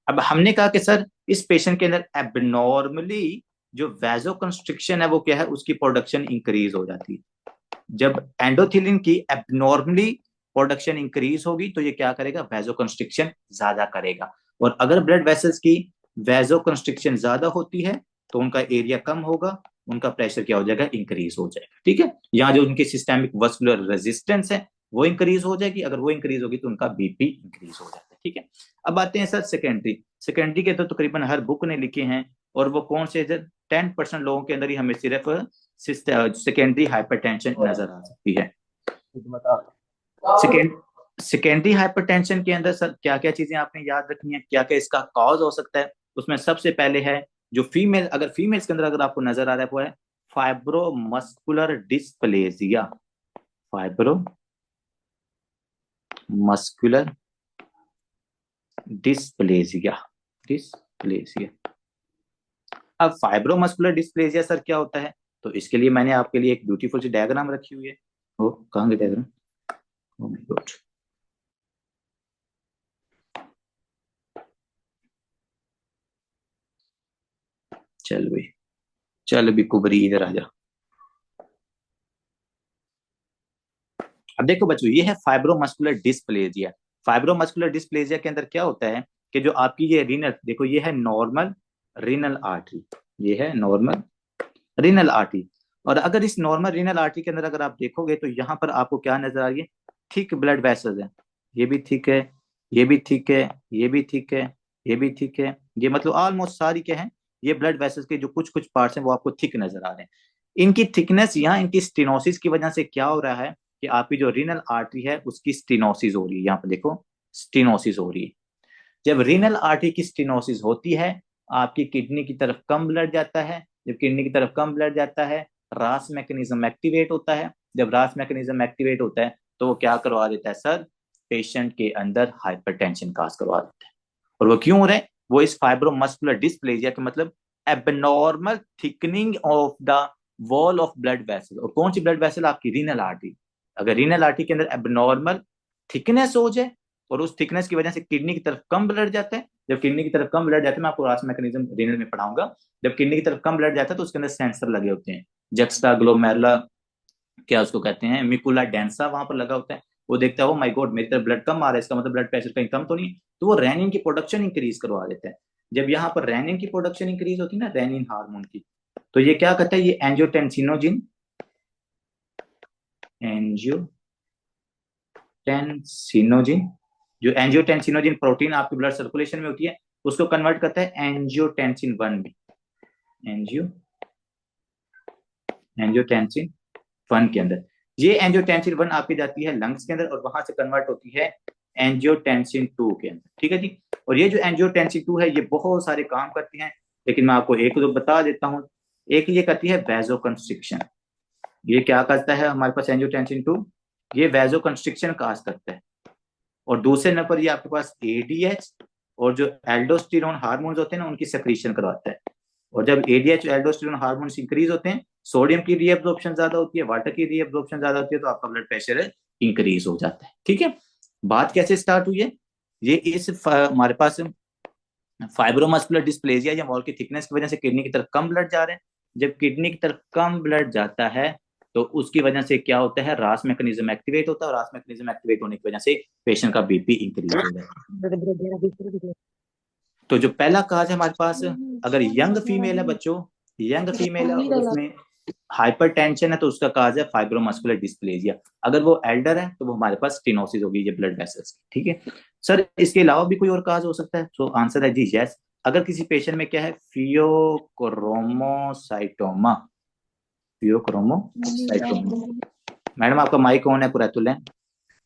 अब हमने कहा कि सर इस पेशेंट के अंदर एबनॉर्मली जो वैजो कंस्ट्रिक्शन है वो क्या है, उसकी प्रोडक्शन इंक्रीज हो जाती है। जब एंडोथिलिन की एबनॉर्मली प्रोडक्शन इंक्रीज होगी तो ये क्या करेगा, वैजो कंस्ट्रिक्शन ज्यादा करेगा। और अगर ब्लड वेसल्स की वैजो कंस्ट्रिक्शन ज्यादा होती है तो उनका एरिया कम होगा, उनका प्रेशर क्या हो जाएगा, इंक्रीज हो जाएगा। ठीक है, यहाँ जो उनकी सिस्टेमिक वस्कुलर रेजिस्टेंस है वो इंक्रीज हो जाएगी, अगर वो इंक्रीज होगी तो उनका बीपी इंक्रीज हो जाता है। ठीक है, अब आते हैं सर सेकेंडरी के तो तकरीबन हर बुक ने लिखे हैं, और वो कौन से 10% लोगों के अंदर ही हमें सिर्फ सेकेंडरी हाइपरटेंशन नजर आ सकती है। सेकेंडरी हाइपरटेंशन के अंदर सर क्या क्या चीजें आपने याद रखनी है, क्या क्या इसका कॉज हो सकता है। उसमें सबसे पहले है जो फीमेल, अगर फीमेल्स के अंदर अगर आपको नजर आ रहा है वो है फाइब्रोमस्कुलर डिस्प्लेजिया। Fibromuscular dysplasia. अब फाइब्रोमस्कुलर डिस्प्लेजिया सर क्या होता है, तो इसके लिए मैंने आपके लिए एक ब्यूटीफुल सी डायग्राम रखी हुई है। ओ कहाँ गई डायग्राम, ओ माय गॉड, चल भी कुबरी इधर आ जा। अब देखो बच्चों, ये है फाइब्रोमस्कुलर डिस्प्लेजिया। फाइब्रोमस्कुलर डिस्प्लेजिया के अंदर क्या होता है कि जो आपकी ये रीनल, देखो ये है नॉर्मल रीनल आर्टरी, ये है नॉर्मल रीनल आर्टरी। और अगर इस नॉर्मल रीनल आर्टरी के अंदर अगर आप देखोगे तो यहाँ पर आपको क्या नजर आ रही है, थिक ब्लड वेसल्स है। ये भी थिक है, ये भी थिक है, ये भी थिक है, ये भी थिक है। ये मतलब ऑलमोस्ट सारी क्या है, ये ब्लड वेसल्स के जो कुछ कुछ पार्ट्स हैं वो आपको थिक नजर आ रहे हैं। इनकी थिकनेस यहाँ इनकी स्टेनोसिस की वजह से क्या हो रहा है कि आपकी जो रीनल आर्टरी है उसकी स्टेनोसिस हो रही है। यहाँ पर देखो स्टेनोसिस हो रही है। जब रीनल आर्टरी की स्टेनोसिस होती है आपकी किडनी की तरफ कम ब्लड जाता है। जब किडनी की तरफ कम ब्लड जाता है रास मैकेनिज्म एक्टिवेट होता है। जब रास मैकेनिज्म एक्टिवेट होता है तो वो क्या करवा देता है सर, पेशेंट के अंदर हाइपरटेंशन काज करवा देता है। और वो क्यों हो रहा है, वो इस फाइब्रोमस्कुलर डिस्प्लेजिया का मतलब abnormal thickening of the wall of blood vessel. और कौन सी ब्लड वेसल, आपकी रीनल आर्टरी। अगर रीनल आर्टरी के अंदर एबनॉर्मल थिकनेस हो जाए और उस थिकनेस की वजह से किडनी की तरफ कम ब्लड जाता है, जब किडनी की तरफ कम ब्लड जाता है, मैं आपको रास मैकेनिज्म रीनल में पढ़ाऊंगा, जब किडनी की तरफ कम ब्लड जाता है तो उसके अंदर सेंसर लगे होते हैं, जक्स्टा ग्लोमेरुला क्या उसको कहते हैं, मिकुला डेंसा वहां पर लगा होता है। वो देखता है ओ माय गॉड मेरी तरफ ब्लड कम आ रहा है, इसका मतलब ब्लड प्रेशर कहीं कम तो नहीं, तो वो रेनिन की प्रोडक्शन इंक्रीज करवा देता है। जब यहाँ पर रेनिन की प्रोडक्शन इंक्रीज होती है ना, रेनिन हार्मोन की, तो ये क्या करता है, ये एंजियोटेंसिनोजिन जो एंजियोटेंसिनोजिन प्रोटीन आपकी ब्लड सर्कुलेशन में होती है उसको कन्वर्ट करता है एंजियोटेंसिन 1 में। एंजियोटेंसिन 1 के अंदर ये एंजियोटेंसिन 1 आपकी जाती है लंग्स के अंदर और वहां से कन्वर्ट होती है एंजियोटेंसिन 2 के अंदर। ठीक है जी, और ये जो एंजियोटेंसिन 2 है ये बहुत सारे काम करती है, लेकिन मैं आपको एक दो बता देता हूँ। एक ये करती है वैजो कंस्ट्रिक्शन। ये क्या करता है हमारे पास एंजियोटेंसिन 2, ये वैजो कंस्ट्रिक्शन काज करता है। और दूसरे नंबर ये आपके पास एडीएच और जो एल्डोस्टेरोन हार्मोन्स होते हैं ना उनकी सेक्रीशन करवाता है। और जब एडीएच और एल्डोस्टेरोन हार्मोन्स इंक्रीज होते हैं, सोडियम की रीअब्जॉर्प्शन ज्यादा होती है, वाटर की रीअब्जॉर्प्शन ज्यादा होती है, तो आपका ब्लड प्रेशर इंक्रीज हो जाता है। ठीक है, बात कैसे स्टार्ट हुई है, ये इस हमारे पास फाइब्रोमस्कुलर डिस्प्लेजिया या वॉल की थिकनेस की वजह से किडनी की तरफ कम ब्लड जा रहे हैं। जब किडनी की तरफ कम ब्लड जाता है तो उसकी वजह से क्या होता है, रास मैकेनिज्म एक्टिवेट होता है, और रास मैकेनिज्म एक्टिवेट होने की वजह से पेशेंट का बीपी इंक्रीज हो जाता है। तो जो पहला काज है हमारे पास, अगर यंग फीमेल है बच्चों, यंग फीमेल है और उसमें हाइपरटेंशन है तो उसका काज है फाइब्रोमस्कुलर डिस्प्लेजिया। अगर वो एल्डर है तो वो हमारे पास स्टेनोसिस होगी, ये ब्लड वेसल्स। ठीक है सर, इसके अलावा भी कोई और काज हो सकता है, तो आंसर है जी यस। अगर किसी पेशेंट में क्या है, फियोक्रोमोसाइटोमा। मैडम आपका माइक ऑन है, कुरैतुल है।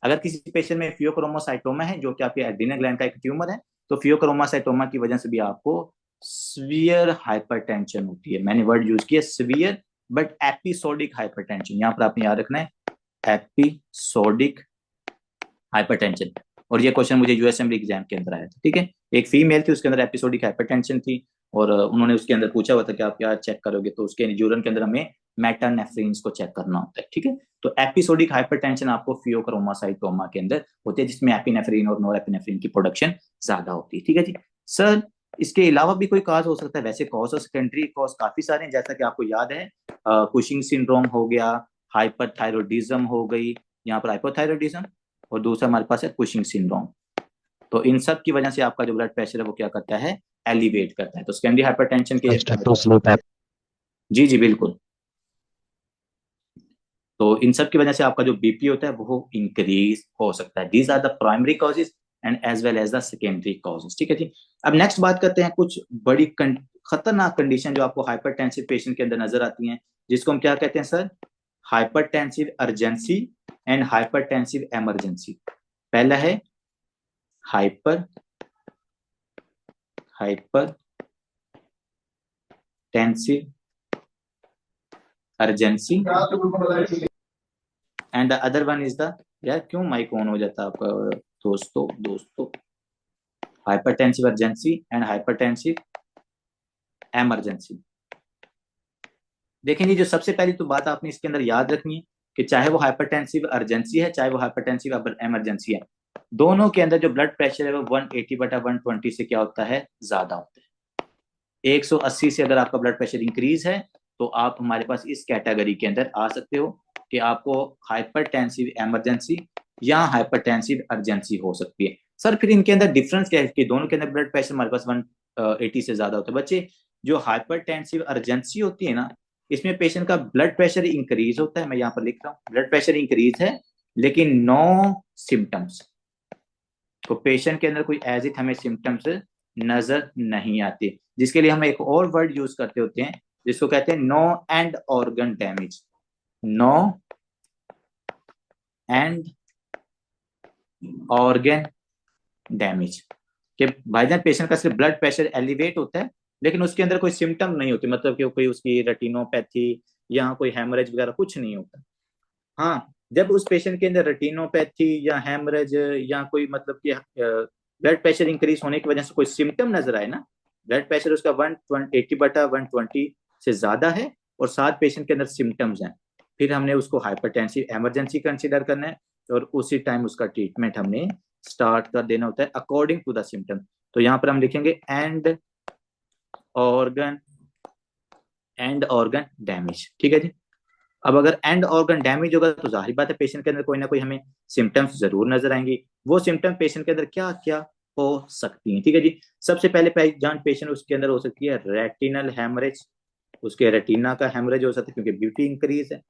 अगर किसी पेशेंट में फियोक्रोमोसाइटोमा है जो कि आपके एड्रीनल ग्लैंड का एक ट्यूमर है, तो फियोक्रोमोसाइटोमा की वजह से भी आपको सीवियर हाइपरटेंशन होती है। मैंने वर्ड यूज किया सीवियर बट एपिसोडिक हाइपरटेंशन, यहाँ पर आपने याद रखना है एपिसोडिक हाइपरटेंशन। और ये क्वेश्चन मुझे यूएसएमएल एग्जाम के अंदर आया था। ठीक है, एक फीमेल थी उसके अंदर एपिसोडिक हाइपरटेंशन थी और उन्होंने उसके अंदर पूछा हुआ था कि आप क्या चेक करोगे, तो उसके यूरिन के अंदर हमें मेटानेफ्रिन को चेक करना होता है, ठीक है। तो एपिसोडिक हाइपरटेंशन आपको फियोक्रोमोसाइटोमा के अंदर होती है, जिसमें एपिनेफ्रिन और नोरेपिनेफ्रिन की प्रोडक्शन ज्यादा होती है, ठीक है जी। सर इसके अलावा भी कोई कॉज हो सकता है? वैसे कॉज और सेकेंडरी कॉज काफी सारे हैं, जैसा कि आपको याद है कुशिंग सिंड्रोम हो गया, हाइपरथायरॉयडिज्म हो गई, यहाँ पर हाइपोथायरॉयडिज्म, और दूसरा हमारे पास है कुशिंग सिंड्रोम। तो इन सब की वजह से आपका जो ब्लड प्रेशर है वो क्या करता है, एलिवेट करता है। तो सेकेंडरी हाइपरटेंशन के जी जी बिल्कुल। तो इन सब की वजह से आपका जो बीपी होता है वो इंक्रीज हो सकता है। These are the primary causes and as well as the secondary causes, ठीक है जी। अब नेक्स्ट बात करते हैं कुछ बड़ी खतरनाक कंडीशन जो आपको हाइपरटेंसिव पेशेंट के अंदर नजर आती हैं, जिसको हम क्या कहते हैं sir, hypertensive urgency and hypertensive emergency. पहला है hypertensive urgency and the other one is the, यार क्यों माइक ऑन हो जाता है आपका दोस्तों, hypertensive urgency and hypertensive emergency. देखेंगे जो सबसे पहली तो बात आपने इसके अंदर याद रखनी है कि चाहे वो हाइपरटेंसिव अर्जेंसी है चाहे वो हाइपरटेंसिव इमरजेंसी है, दोनों के अंदर जो ब्लड प्रेशर है वो 180/120 से क्या होता है, ज्यादा होता है। 180 से अगर आपका ब्लड प्रेशर इंक्रीज है तो आप हमारे पास इस कैटेगरी के अंदर आ सकते हो कि आपको हाइपरटेंसिव इमरजेंसी या हाइपरटेंसिव अर्जेंसी हो सकती है। सर फिर इनके अंदर डिफरेंस क्या है कि दोनों के अंदर ब्लड प्रेशर हमारे पास 180 से ज्यादा होता है? बच्चे जो हाइपरटेंसिव अर्जेंसी होती है ना, इसमें पेशेंट का ब्लड प्रेशर इंक्रीज होता है, मैं यहाँ पर लिख रहा हूँ ब्लड प्रेशर इंक्रीज है लेकिन नो सिम्टम्स। तो पेशेंट के अंदर कोई एज इट हमें सिम्टम्स नजर नहीं आते, जिसके लिए हम एक और वर्ड यूज करते होते हैं जिसको कहते हैं no end organ damage. No end organ damage कि भाईजान पेशेंट का सिर्फ ब्लड प्रेशर एलिवेट होता है लेकिन उसके अंदर कोई सिम्टम नहीं होती, मतलब कि कोई उसकी रेटिनोपैथी या कोई हेमरेज वगैरह कुछ नहीं होता। हाँ, जब उस पेशेंट के अंदर रेटिनोपैथी या हेमरेज या कोई मतलब कि ब्लड प्रेशर इंक्रीज होने की वजह से कोई सिम्टम नजर आए ना, ब्लड प्रेशर उसका 180/120 से ज्यादा है और साथ पेशेंट के अंदर सिम्टम्स हैं, फिर हमने उसको हाइपरटेंसिव इमरजेंसी कंसीडर करना है और उसी टाइम उसका ट्रीटमेंट हमने स्टार्ट कर देना होता है अकॉर्डिंग टू द सिम्टम। तो यहाँ पर हम लिखेंगे एंड ऑर्गन डैमेज, ठीक है जी। अब अगर एंड ऑर्गन डैमेज होगा तो जाहिर बात है पेशेंट के अंदर कोई ना कोई हमें सिम्टम्स जरूर नजर आएंगी। वो सिम्टम पेशेंट के अंदर क्या क्या हो सकती हैं, ठीक है जी। सबसे पहले पहचान पेशेंट उसके अंदर हो सकती है रेटिनल हेमरेज, उसके रेटिना का हेमरेज हो सकता है क्योंकि बीपी इंक्रीज है।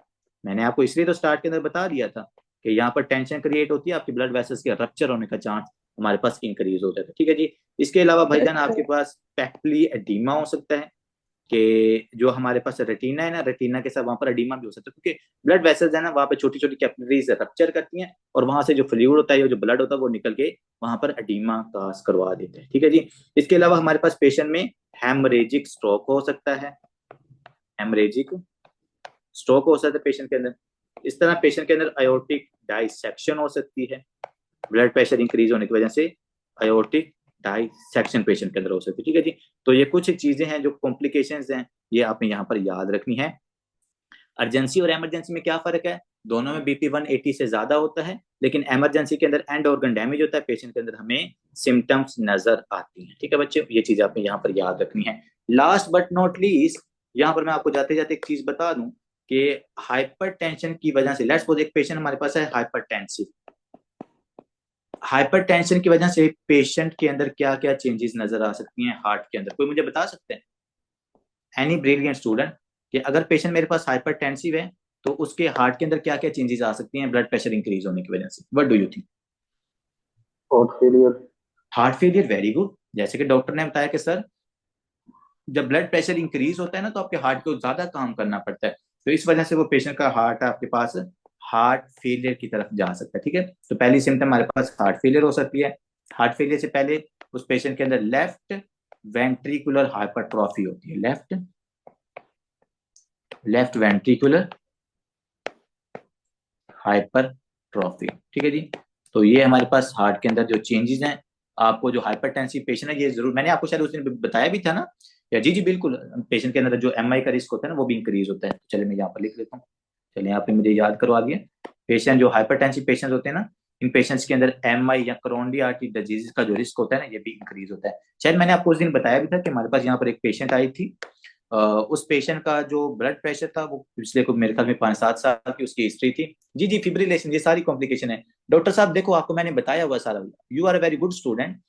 मैंने आपको इसलिए तो स्टार्ट के अंदर बता दिया था कि यहाँ पर टेंशन क्रिएट होती है, आपकी ब्लड वेसल्स के रप्चर होने का चांस हमारे पास इंक्रीज हो जाता है, ठीक है जी। इसके अलावा भाईजान आपके पास पेक्टली एडीमा हो सकता है कि जो हमारे पास रेटिना है ना, रेटिना के साथ वहां पर एडीमा भी हो सकता है क्योंकि ब्लड वेसल्स है ना, वहां पे छोटी छोटी कैपिलरीज रप्चर करती हैं और वहां से जो फ्लूइड होता है, जो ब्लड होता है वो निकल के वहां पर एडीमा काज करवा देते हैं, ठीक है जी। इसके अलावा हमारे पास पेशेंट में हेमरेजिक स्ट्रोक हो सकता है, हेमरेजिक स्ट्रोक हो सकता है पेशेंट के अंदर। इस तरह पेशेंट के अंदर आयोटिक डाइसेक्शन हो सकती है, ब्लड प्रेशर इंक्रीज होने की वजह से आयोटिक डाइसेक्शन पेशेंट के अंदर हो सकती है, ठीक है जी। तो ये कुछ चीजें हैं जो कॉम्प्लिकेशंस हैं, ये आपने यहाँ पर याद रखनी है। अर्जेंसी और इमरजेंसी में क्या फर्क है? दोनों में बीपी 180 से ज्यादा होता है लेकिन इमरजेंसी के अंदर एंड ऑर्गन डैमेज होता है, पेशेंट के अंदर हमें सिम्टम्स नजर आती हैं, ठीक है बच्चे। ये चीज आपने यहाँ पर याद रखनी है। लास्ट बट नॉट लीस्ट, यहाँ पर मैं आपको जाते जाते एक चीज बता दूं कि हाइपरटेंशन की वजह से, लेट्स सपोज एक पेशेंट हमारे पास है हाइपरटेंसिव, हाइपरटेंशन की वजह से पेशेंट के अंदर क्या क्या चेंजेस नजर आ सकती हैं हार्ट के अंदर? कोई मुझे बता सकते हैं, एनी ब्रिलियंट स्टूडेंट, कि अगर पेशेंट मेरे पास हाइपरटेंसिव है तो उसके हार्ट के अंदर क्या क्या चेंजेस आ सकती हैं ब्लड प्रेशर इंक्रीज होने की वजह से? What do you think? Heart failure. Heart failure, very good. जैसे कि डॉक्टर ने बताया कि सर जब ब्लड प्रेशर इंक्रीज होता है ना तो आपके हार्ट को ज्यादा काम करना पड़ता है, तो इस वजह से वो पेशेंट का हार्ट आपके पास हार्ट फेलियर की तरफ जा सकता है, ठीक है। तो पहली सिम्टम हमारे पास हार्ट फेलियर हो सकती है। हार्ट फेलियर से पहले उस पेशेंट के अंदर लेफ्ट वेंट्रिकुलर हाइपरट्रॉफी होती है, लेफ्ट वेंट्रिकुलर हाइपरट्रॉफी, ठीक है जी। तो ये हमारे पास हार्ट के अंदर जो चेंजेस हैं, आपको जो हाइपरटेंसिव पेशेंट है ये जरूर, मैंने आपको शायद उस दिन बताया भी था ना या जी जी बिल्कुल, पेशेंट के अंदर जो MI का रिस्क होता है ना वो भी इंक्रीज होता है। चलिए मैं यहाँ पर लिख लेता हूँ। चलिए यहाँ पे मुझे याद करवा दिया। पेशेंट जो हाइपरटेंसिव पेशेंट होते हैं ना, इन पेशेंट्स के अंदर MI या कोरोनरी आर्टरी डिजीज का जो रिस्क होता है ना, ये भी इंक्रीज होता है। शायद मैंने आपको उस दिन बताया भी था कि हमारे पास यहाँ पर एक पेशेंट आई थी। उस पेशेंट का जो ब्लड प्रेशर था वो पिछले को मेरे ख्याल में 5-7 साल की उसकी हिस्ट्री थी। जी जी फिब्रिलेशन, ये सारी कॉम्प्लिकेशन है। डॉक्टर साहब देखो आपको मैंने बताया हुआ सारा, you are a very good student.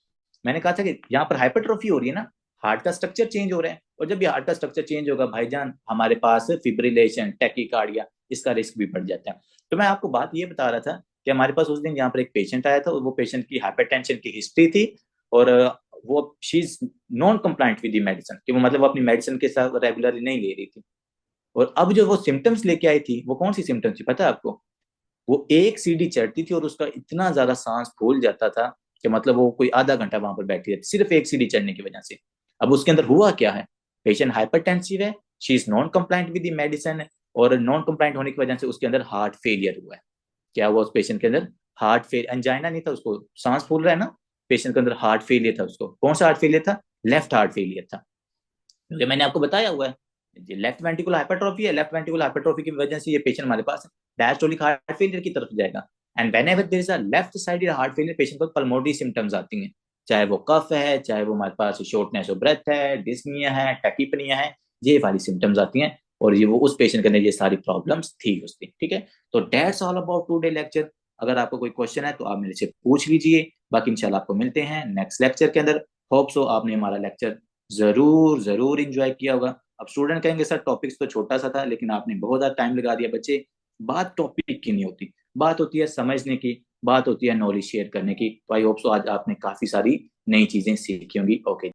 मैंने कहा था कि यहाँ पर हाइपरट्रोफी हो रही है ना, हार्ट का स्ट्रक्चर चेंज हो रहा है, और जब भी हार्ट का स्ट्रक्चर चेंज होगा भाईजान, हमारे पास फिब्रिलेशन, टैकीकार्डिया, इसका रिस्क भी बढ़ जाता है। तो मैं आपको बात ये बता रहा था कि हमारे पास उस दिन यहाँ पर एक पेशेंट आया था, और वो पेशेंट की हाइपरटेंशन की हिस्ट्री थी, और वो she is non compliant with the medicine, कि वो मतलब अपनी मेडिसिन के साथ रेगुलरली नहीं ले रही थी। और अब जो वो सिम्टम्स लेके आई थी, वो कौन सी सिम्टम्स थी पता है आपको? वो एक सीढ़ी चढ़ती थी और उसका इतना ज्यादा सांस फूल जाता था कि मतलब वो कोई आधा घंटा वहां पर बैठी रहती, सिर्फ एक सीढ़ी चढ़ने की वजह से। अब उसके अंदर हुआ क्या है, पेशेंट हाइपरटेंसिव है, she is non compliant with the medicine, और नॉन कंप्लाइंट होने की वजह से उसके अंदर हार्ट फेलियर हुआ है। क्या हुआ उस पेशेंट के अंदर? हार्ट फेल, एंजाइना नहीं था उसको, सांस फूल रहा है ना, पेशेंट के अंदर हार्ट फेलियर था। उसको कौन सा हार्ट फेलियर था? लेफ्ट हार्ट फेलियर था। क्योंकि मैंने आपको बताया हुआ है लेफ्ट वेंट्रिकुलर हाइपरट्रोफी है, लेफ्ट वेंट्रिकुलर हाइपरट्रोफी की वजह से ये पेशेंट हमारे पास डायस्टोलिक हार्ट फेलियर की तरफ जाएगा। And whenever there is a left sided heart failure, patient को पल्मोनरी सिम्टम्स आती हैं, चाहे वो कफ है, चाहे वो हमारे पास शॉर्टनेस ऑफ ब्रेथ है, डिस्निया है, टैकीपनिया है, ये वाली सिम्टम्स आती हैं। और ये वो उस पेशेंट के अंदर ये सारी प्रॉब्लम्स थी उसकी। ठीक है, तो that's all about today lecture. अगर आपको कोई क्वेश्चन है तो आप मेरे से पूछ लीजिए, बाकी इंशाल्लाह आपको मिलते हैं नेक्स्ट लेक्चर के अंदर। होप सो आपने हमारा लेक्चर जरूर जरूर इंजॉय किया होगा। अब स्टूडेंट कहेंगे सर टॉपिक्स तो छोटा सा था, लेकिन आपने बहुत ज्यादा टाइम लगा दिया। बच्चे, बात टॉपिक की नहीं होती, बात होती है समझने की, बात होती है नॉलेज शेयर करने की। तो आई होप सो आज आपने काफी सारी नई चीजें सीखी होंगी। ओके।